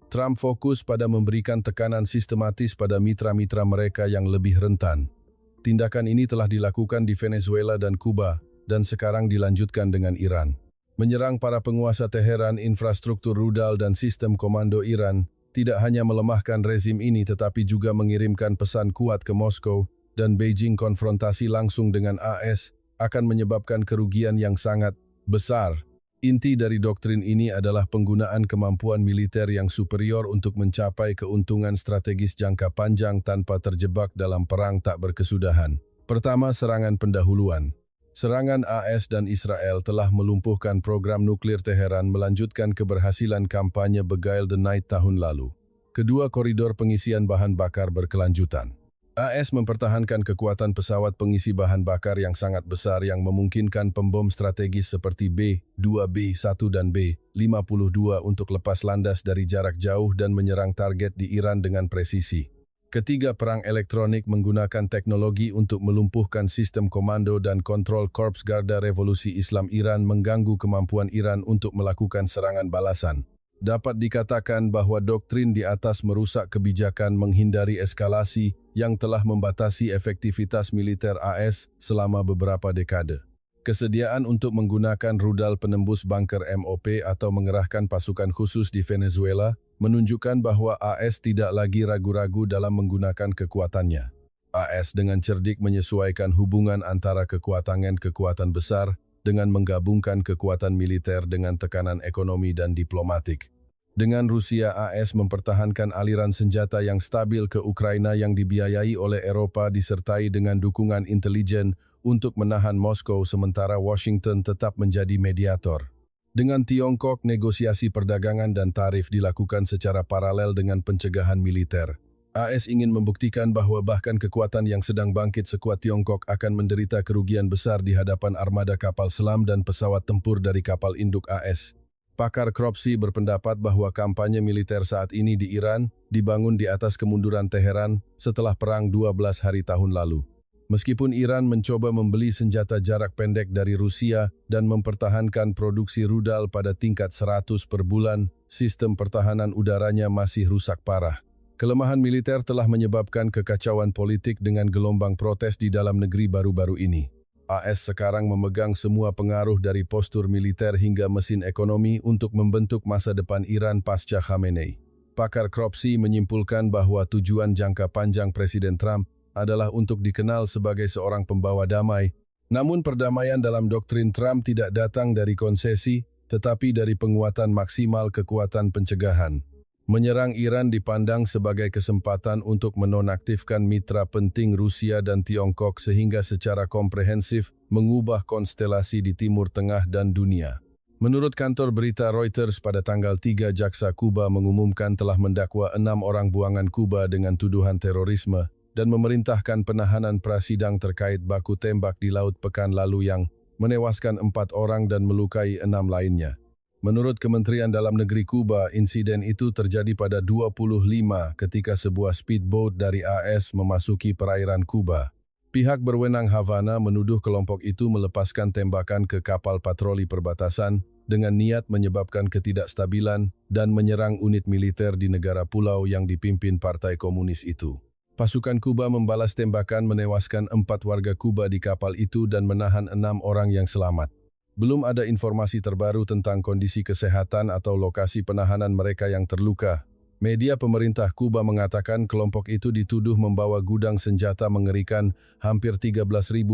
Trump fokus pada memberikan tekanan sistematis pada mitra-mitra mereka yang lebih rentan. Tindakan ini telah dilakukan di Venezuela dan Kuba, dan sekarang dilanjutkan dengan Iran. Menyerang para penguasa Teheran, infrastruktur rudal dan sistem komando Iran tidak hanya melemahkan rezim ini tetapi juga mengirimkan pesan kuat ke Moskow, dan Beijing konfrontasi langsung dengan AS akan menyebabkan kerugian yang sangat besar. Inti dari doktrin ini adalah penggunaan kemampuan militer yang superior untuk mencapai keuntungan strategis jangka panjang tanpa terjebak dalam perang tak berkesudahan. Pertama, serangan pendahuluan. Serangan AS dan Israel telah melumpuhkan program nuklir Teheran, melanjutkan keberhasilan kampanye Beguile the Night tahun lalu. Kedua, koridor pengisian bahan bakar berkelanjutan. AS mempertahankan kekuatan pesawat pengisi bahan bakar yang sangat besar yang memungkinkan pembom strategis seperti B-2B-1 dan B-52 untuk lepas landas dari jarak jauh dan menyerang target di Iran dengan presisi. Ketiga, perang elektronik menggunakan teknologi untuk melumpuhkan sistem komando dan kontrol Korps Garda Revolusi Islam Iran, mengganggu kemampuan Iran untuk melakukan serangan balasan. Dapat dikatakan bahwa doktrin di atas merusak kebijakan menghindari eskalasi yang telah membatasi efektivitas militer AS selama beberapa dekade. Kesediaan untuk menggunakan rudal penembus bunker MOP atau mengerahkan pasukan khusus di Venezuela menunjukkan bahwa AS tidak lagi ragu-ragu dalam menggunakan kekuatannya. AS dengan cerdik menyesuaikan hubungan antara kekuatan besar dengan menggabungkan kekuatan militer dengan tekanan ekonomi dan diplomatik. Dengan Rusia, AS mempertahankan aliran senjata yang stabil ke Ukraina yang dibiayai oleh Eropa disertai dengan dukungan intelijen untuk menahan Moskow, sementara Washington tetap menjadi mediator. Dengan Tiongkok, negosiasi perdagangan dan tarif dilakukan secara paralel dengan pencegahan militer. AS ingin membuktikan bahwa bahkan kekuatan yang sedang bangkit sekuat Tiongkok akan menderita kerugian besar di hadapan armada kapal selam dan pesawat tempur dari kapal induk AS. Pakar Cropsey berpendapat bahwa kampanye militer saat ini di Iran dibangun di atas kemunduran Teheran setelah perang 12 hari tahun lalu. Meskipun Iran mencoba membeli senjata jarak pendek dari Rusia dan mempertahankan produksi rudal pada tingkat 100 per bulan, sistem pertahanan udaranya masih rusak parah. Kelemahan militer telah menyebabkan kekacauan politik dengan gelombang protes di dalam negeri baru-baru ini. AS sekarang memegang semua pengaruh dari postur militer hingga mesin ekonomi untuk membentuk masa depan Iran pasca Khamenei. Pakar Cropsey menyimpulkan bahwa tujuan jangka panjang Presiden Trump adalah untuk dikenal sebagai seorang pembawa damai. Namun perdamaian dalam doktrin Trump tidak datang dari konsesi, tetapi dari penguatan maksimal kekuatan pencegahan. Menyerang Iran dipandang sebagai kesempatan untuk menonaktifkan mitra penting Rusia dan Tiongkok sehingga secara komprehensif mengubah konstelasi di Timur Tengah dan dunia. Menurut kantor berita Reuters pada tanggal 3 jaksa Kuba mengumumkan telah mendakwa 6 orang buangan Kuba dengan tuduhan terorisme dan memerintahkan penahanan prasidang terkait baku tembak di Laut pekan lalu yang menewaskan 4 orang dan melukai 6 lainnya. Menurut Kementerian Dalam Negeri Kuba, insiden itu terjadi pada 25 ketika sebuah speedboat dari AS memasuki perairan Kuba. Pihak berwenang Havana menuduh kelompok itu melepaskan tembakan ke kapal patroli perbatasan dengan niat menyebabkan ketidakstabilan dan menyerang unit militer di negara pulau yang dipimpin Partai Komunis itu. Pasukan Kuba membalas tembakan menewaskan 4 warga Kuba di kapal itu dan menahan 6 orang yang selamat. Belum ada informasi terbaru tentang kondisi kesehatan atau lokasi penahanan mereka yang terluka. Media pemerintah Kuba mengatakan kelompok itu dituduh membawa gudang senjata mengerikan hampir 13.000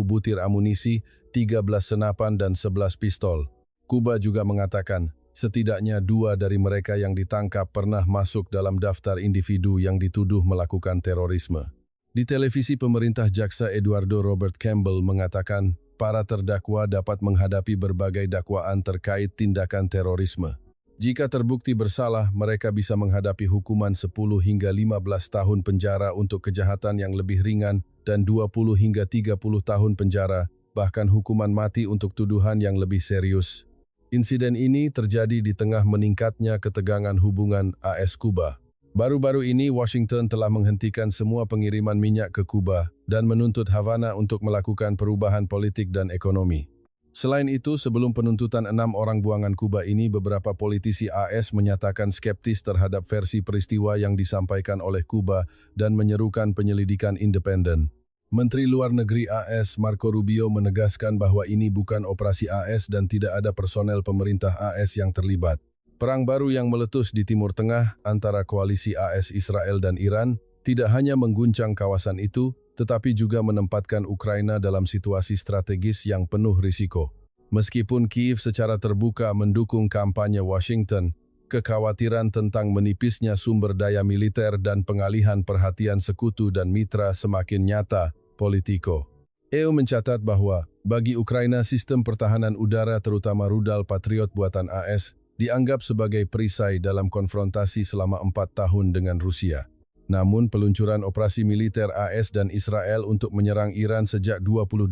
butir amunisi, 13 senapan dan 11 pistol. Kuba juga mengatakan setidaknya 2 dari mereka yang ditangkap pernah masuk dalam daftar individu yang dituduh melakukan terorisme. Di televisi pemerintah jaksa Eduardo Robert Campbell mengatakan para terdakwa dapat menghadapi berbagai dakwaan terkait tindakan terorisme. Jika terbukti bersalah, mereka bisa menghadapi hukuman 10 hingga 15 tahun penjara untuk kejahatan yang lebih ringan dan 20 hingga 30 tahun penjara, bahkan hukuman mati untuk tuduhan yang lebih serius. Insiden ini terjadi di tengah meningkatnya ketegangan hubungan AS-Kuba. Baru-baru ini, Washington telah menghentikan semua pengiriman minyak ke Kuba dan menuntut Havana untuk melakukan perubahan politik dan ekonomi. Selain itu, sebelum penuntutan 6 orang buangan Kuba ini, beberapa politisi AS menyatakan skeptis terhadap versi peristiwa yang disampaikan oleh Kuba dan menyerukan penyelidikan independen. Menteri Luar Negeri AS Marco Rubio menegaskan bahwa ini bukan operasi AS dan tidak ada personel pemerintah AS yang terlibat. Perang baru yang meletus di Timur Tengah antara koalisi AS Israel dan Iran tidak hanya mengguncang kawasan itu, tetapi juga menempatkan Ukraina dalam situasi strategis yang penuh risiko. Meskipun Kiev secara terbuka mendukung kampanye Washington, kekhawatiran tentang menipisnya sumber daya militer dan pengalihan perhatian sekutu dan mitra semakin nyata. Politico. EU mencatat bahwa bagi Ukraina sistem pertahanan udara terutama rudal Patriot buatan AS dianggap sebagai perisai dalam konfrontasi selama 4 tahun dengan Rusia. Namun peluncuran operasi militer AS dan Israel untuk menyerang Iran sejak 28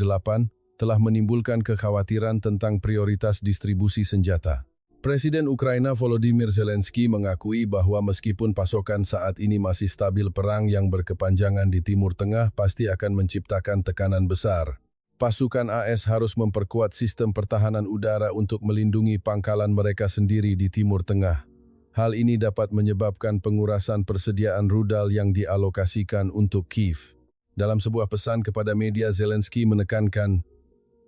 telah menimbulkan kekhawatiran tentang prioritas distribusi senjata. Presiden Ukraina Volodymyr Zelensky mengakui bahwa meskipun pasokan saat ini masih stabil, perang yang berkepanjangan di Timur Tengah pasti akan menciptakan tekanan besar. Pasukan AS harus memperkuat sistem pertahanan udara untuk melindungi pangkalan mereka sendiri di Timur Tengah. Hal ini dapat menyebabkan pengurasan persediaan rudal yang dialokasikan untuk Kiev. Dalam sebuah pesan kepada media, Zelensky menekankan,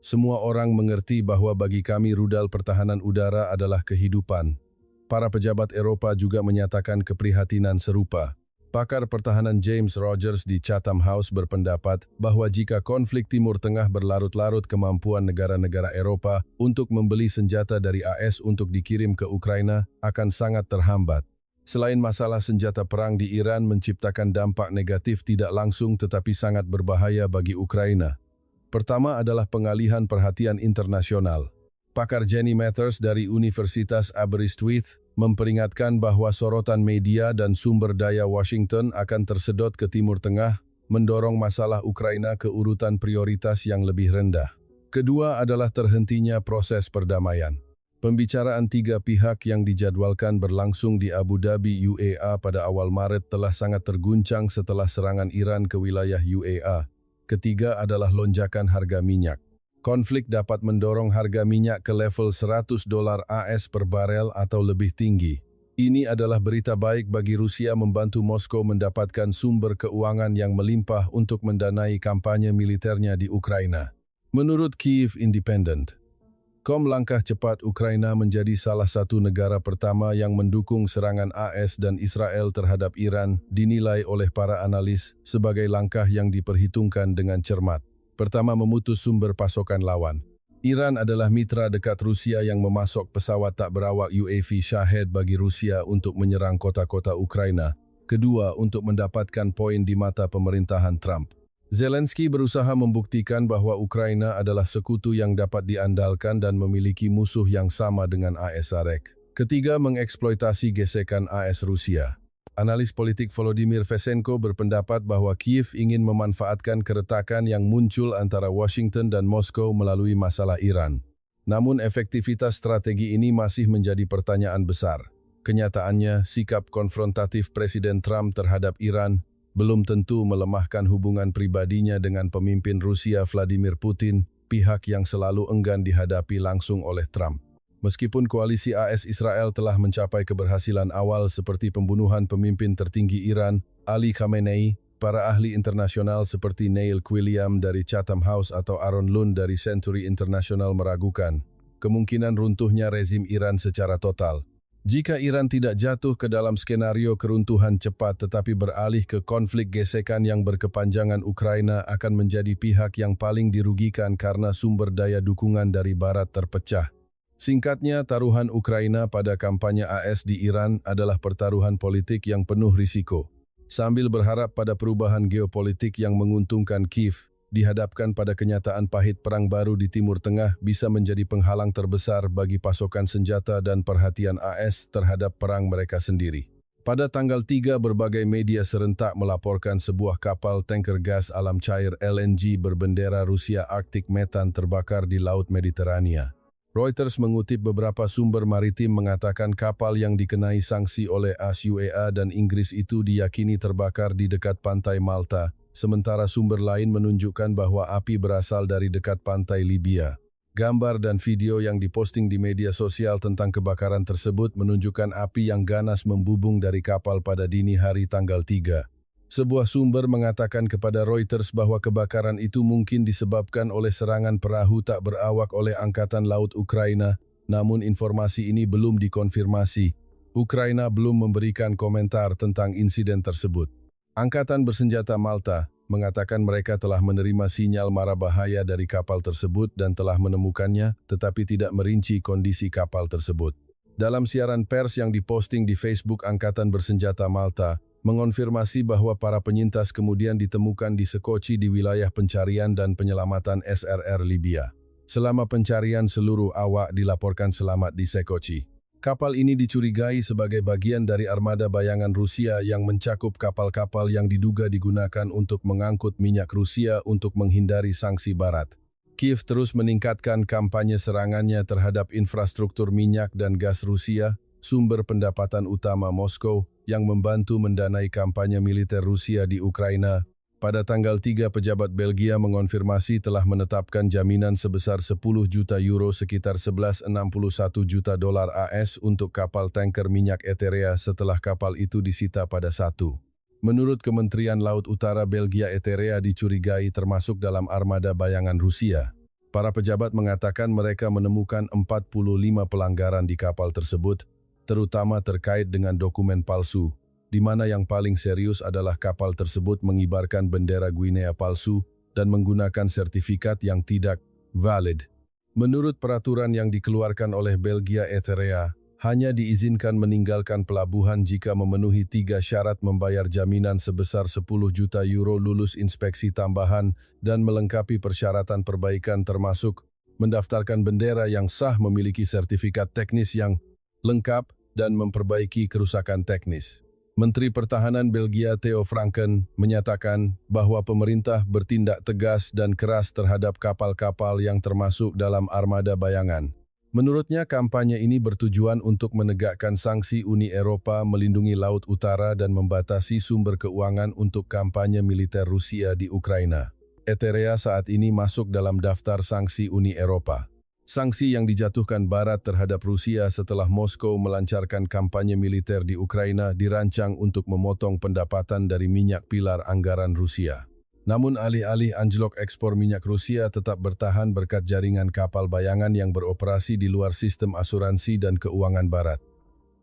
"Semua orang mengerti bahwa bagi kami rudal pertahanan udara adalah kehidupan." Para pejabat Eropa juga menyatakan keprihatinan serupa. Pakar pertahanan James Rogers di Chatham House berpendapat bahwa jika konflik Timur Tengah berlarut-larut, kemampuan negara-negara Eropa untuk membeli senjata dari AS untuk dikirim ke Ukraina akan sangat terhambat. Selain masalah senjata perang di Iran menciptakan dampak negatif tidak langsung tetapi sangat berbahaya bagi Ukraina. Pertama adalah pengalihan perhatian internasional. Pakar Jenny Mathers dari Universitas Aberystwyth memperingatkan bahwa sorotan media dan sumber daya Washington akan tersedot ke Timur Tengah, mendorong masalah Ukraina ke urutan prioritas yang lebih rendah. Kedua adalah terhentinya proses perdamaian. Pembicaraan tiga pihak yang dijadwalkan berlangsung di Abu Dhabi, UAE pada awal Maret telah sangat terguncang setelah serangan Iran ke wilayah UAE. Ketiga adalah lonjakan harga minyak. Konflik dapat mendorong harga minyak ke level $100 AS per barel atau lebih tinggi. Ini adalah berita baik bagi Rusia membantu Moskow mendapatkan sumber keuangan yang melimpah untuk mendanai kampanye militernya di Ukraina. Menurut Kyiv Independent, langkah cepat Ukraina menjadi salah satu negara pertama yang mendukung serangan AS dan Israel terhadap Iran dinilai oleh para analis sebagai langkah yang diperhitungkan dengan cermat. Pertama, memutus sumber pasokan lawan. Iran adalah mitra dekat Rusia yang memasok pesawat tak berawak UAV Shahed bagi Rusia untuk menyerang kota-kota Ukraina. Kedua, untuk mendapatkan poin di mata pemerintahan Trump. Zelensky berusaha membuktikan bahwa Ukraina adalah sekutu yang dapat diandalkan dan memiliki musuh yang sama dengan AS. Ketiga, mengeksploitasi gesekan AS Rusia. Analis politik Volodymyr Fesenko berpendapat bahwa Kyiv ingin memanfaatkan keretakan yang muncul antara Washington dan Moskow melalui masalah Iran. Namun efektivitas strategi ini masih menjadi pertanyaan besar. Kenyataannya, sikap konfrontatif Presiden Trump terhadap Iran belum tentu melemahkan hubungan pribadinya dengan pemimpin Rusia Vladimir Putin, pihak yang selalu enggan dihadapi langsung oleh Trump. Meskipun koalisi AS Israel telah mencapai keberhasilan awal seperti pembunuhan pemimpin tertinggi Iran, Ali Khamenei, para ahli internasional seperti Neil Quilliam dari Chatham House atau Aaron Lund dari Century International meragukan kemungkinan runtuhnya rezim Iran secara total. Jika Iran tidak jatuh ke dalam skenario keruntuhan cepat tetapi beralih ke konflik gesekan yang berkepanjangan, Ukraina akan menjadi pihak yang paling dirugikan karena sumber daya dukungan dari Barat terpecah. Singkatnya, taruhan Ukraina pada kampanye AS di Iran adalah pertaruhan politik yang penuh risiko. Sambil berharap pada perubahan geopolitik yang menguntungkan Kyiv, dihadapkan pada kenyataan pahit perang baru di Timur Tengah bisa menjadi penghalang terbesar bagi pasokan senjata dan perhatian AS terhadap perang mereka sendiri. Pada tanggal 3, berbagai media serentak melaporkan sebuah kapal tanker gas alam cair LNG berbendera Rusia Arctic Metan terbakar di Laut Mediterania. Reuters mengutip beberapa sumber maritim mengatakan kapal yang dikenai sanksi oleh AS UAE dan Inggris itu diyakini terbakar di dekat pantai Malta, sementara sumber lain menunjukkan bahwa api berasal dari dekat pantai Libya. Gambar dan video yang diposting di media sosial tentang kebakaran tersebut menunjukkan api yang ganas membubung dari kapal pada dini hari tanggal 3. Sebuah sumber mengatakan kepada Reuters bahwa kebakaran itu mungkin disebabkan oleh serangan perahu tak berawak oleh Angkatan Laut Ukraina, namun informasi ini belum dikonfirmasi. Ukraina belum memberikan komentar tentang insiden tersebut. Angkatan Bersenjata Malta mengatakan mereka telah menerima sinyal mara bahaya dari kapal tersebut dan telah menemukannya, tetapi tidak merinci kondisi kapal tersebut. Dalam siaran pers yang diposting di Facebook, Angkatan Bersenjata Malta mengonfirmasi bahwa para penyintas kemudian ditemukan di Sekoci di wilayah pencarian dan penyelamatan SRR Libya. Selama pencarian, seluruh awak dilaporkan selamat di Sekoci. Kapal ini dicurigai sebagai bagian dari armada bayangan Rusia yang mencakup kapal-kapal yang diduga digunakan untuk mengangkut minyak Rusia untuk menghindari sanksi Barat. Kyiv terus meningkatkan kampanye serangannya terhadap infrastruktur minyak dan gas Rusia, sumber pendapatan utama Moskow, yang membantu mendanai kampanye militer Rusia di Ukraina. Pada tanggal 3, pejabat Belgia mengonfirmasi telah menetapkan jaminan sebesar 10 juta euro sekitar 11,61 juta dolar AS untuk kapal tanker minyak Eterea setelah kapal itu disita pada 1. Menurut Kementerian Laut Utara Belgia, Eterea dicurigai termasuk dalam armada bayangan Rusia. Para pejabat mengatakan mereka menemukan 45 pelanggaran di kapal tersebut, terutama terkait dengan dokumen palsu, di mana yang paling serius adalah kapal tersebut mengibarkan bendera Guinea palsu dan menggunakan sertifikat yang tidak valid. Menurut peraturan yang dikeluarkan oleh Belgia, Eterea hanya diizinkan meninggalkan pelabuhan jika memenuhi 3 syarat: membayar jaminan sebesar 10 juta euro, lulus inspeksi tambahan, dan melengkapi persyaratan perbaikan termasuk mendaftarkan bendera yang sah, memiliki sertifikat teknis yang lengkap, dan memperbaiki kerusakan teknis. Menteri Pertahanan Belgia Theo Franken menyatakan bahwa pemerintah bertindak tegas dan keras terhadap kapal-kapal yang termasuk dalam armada bayangan. Menurutnya, kampanye ini bertujuan untuk menegakkan sanksi Uni Eropa melindungi Laut Utara dan membatasi sumber keuangan untuk kampanye militer Rusia di Ukraina. Eterea saat ini masuk dalam daftar sanksi Uni Eropa. Sanksi yang dijatuhkan Barat terhadap Rusia setelah Moskow melancarkan kampanye militer di Ukraina dirancang untuk memotong pendapatan dari minyak pilar anggaran Rusia. Namun alih-alih anjlok ekspor minyak Rusia tetap bertahan berkat jaringan kapal bayangan yang beroperasi di luar sistem asuransi dan keuangan Barat.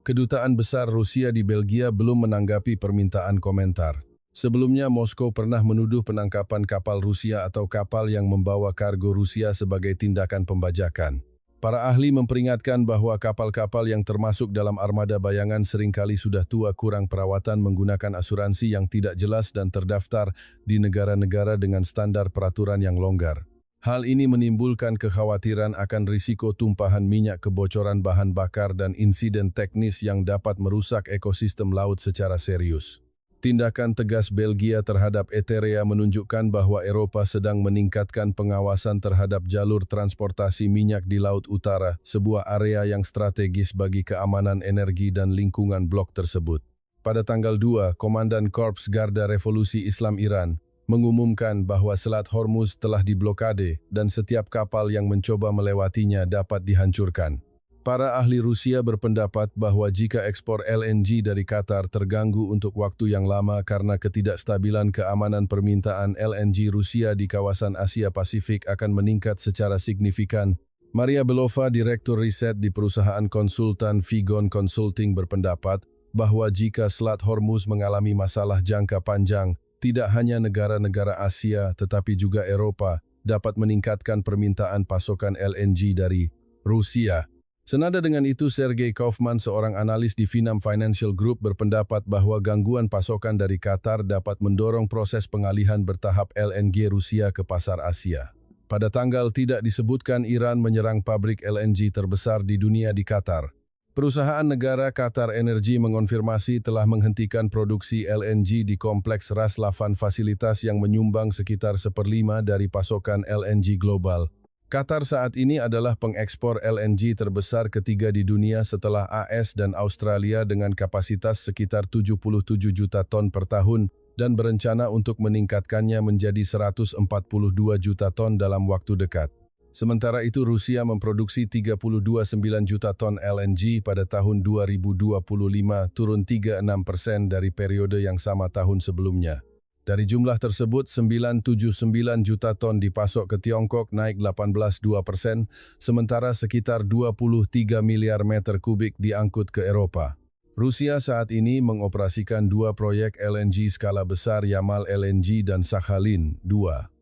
Kedutaan Besar Rusia di Belgia belum menanggapi permintaan komentar. Sebelumnya, Moskow pernah menuduh penangkapan kapal Rusia atau kapal yang membawa kargo Rusia sebagai tindakan pembajakan. Para ahli memperingatkan bahwa kapal-kapal yang termasuk dalam armada bayangan seringkali sudah tua, kurang perawatan, menggunakan asuransi yang tidak jelas dan terdaftar di negara-negara dengan standar peraturan yang longgar. Hal ini menimbulkan kekhawatiran akan risiko tumpahan minyak, kebocoran bahan bakar, dan insiden teknis yang dapat merusak ekosistem laut secara serius. Tindakan tegas Belgia terhadap Eterea menunjukkan bahwa Eropa sedang meningkatkan pengawasan terhadap jalur transportasi minyak di Laut Utara, sebuah area yang strategis bagi keamanan energi dan lingkungan blok tersebut. Pada tanggal 2, Komandan Korps Garda Revolusi Islam Iran mengumumkan bahwa Selat Hormuz telah diblokade dan setiap kapal yang mencoba melewatinya dapat dihancurkan. Para ahli Rusia berpendapat bahwa jika ekspor LNG dari Qatar terganggu untuk waktu yang lama karena ketidakstabilan keamanan, permintaan LNG Rusia di kawasan Asia Pasifik akan meningkat secara signifikan. Maria Belova, Direktur Riset di perusahaan konsultan Vigon Consulting, berpendapat bahwa jika Selat Hormuz mengalami masalah jangka panjang, tidak hanya negara-negara Asia tetapi juga Eropa dapat meningkatkan permintaan pasokan LNG dari Rusia. Senada dengan itu, Sergei Kaufman, seorang analis di Vinam Financial Group, berpendapat bahwa gangguan pasokan dari Qatar dapat mendorong proses pengalihan bertahap LNG Rusia ke pasar Asia. Pada tanggal tidak disebutkan, Iran menyerang pabrik LNG terbesar di dunia di Qatar. Perusahaan negara Qatar Energy mengonfirmasi telah menghentikan produksi LNG di kompleks Ras Laffan, fasilitas yang menyumbang sekitar 1/5 dari pasokan LNG global. Qatar saat ini adalah pengekspor LNG terbesar ketiga di dunia setelah AS dan Australia dengan kapasitas sekitar 77 juta ton per tahun dan berencana untuk meningkatkannya menjadi 142 juta ton dalam waktu dekat. Sementara itu, Rusia memproduksi 32,9 juta ton LNG pada tahun 2025, turun 36% dari periode yang sama tahun sebelumnya. Dari jumlah tersebut, 979 juta ton dipasok ke Tiongkok, naik 18,2%, sementara sekitar 23 miliar meter kubik diangkut ke Eropa. Rusia saat ini mengoperasikan 2 proyek LNG skala besar, Yamal LNG dan Sakhalin-2,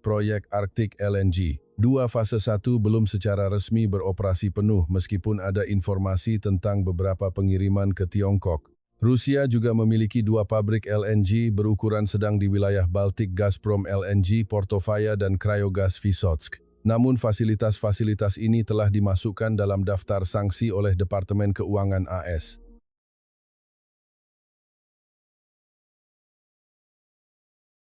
proyek Arctic LNG. 2 fase 1 belum secara resmi beroperasi penuh meskipun ada informasi tentang beberapa pengiriman ke Tiongkok. Rusia juga memiliki 2 pabrik LNG berukuran sedang di wilayah Baltik, Gazprom LNG Portovaya dan Cryogas Vysotsk. Namun fasilitas-fasilitas ini telah dimasukkan dalam daftar sanksi oleh Departemen Keuangan AS.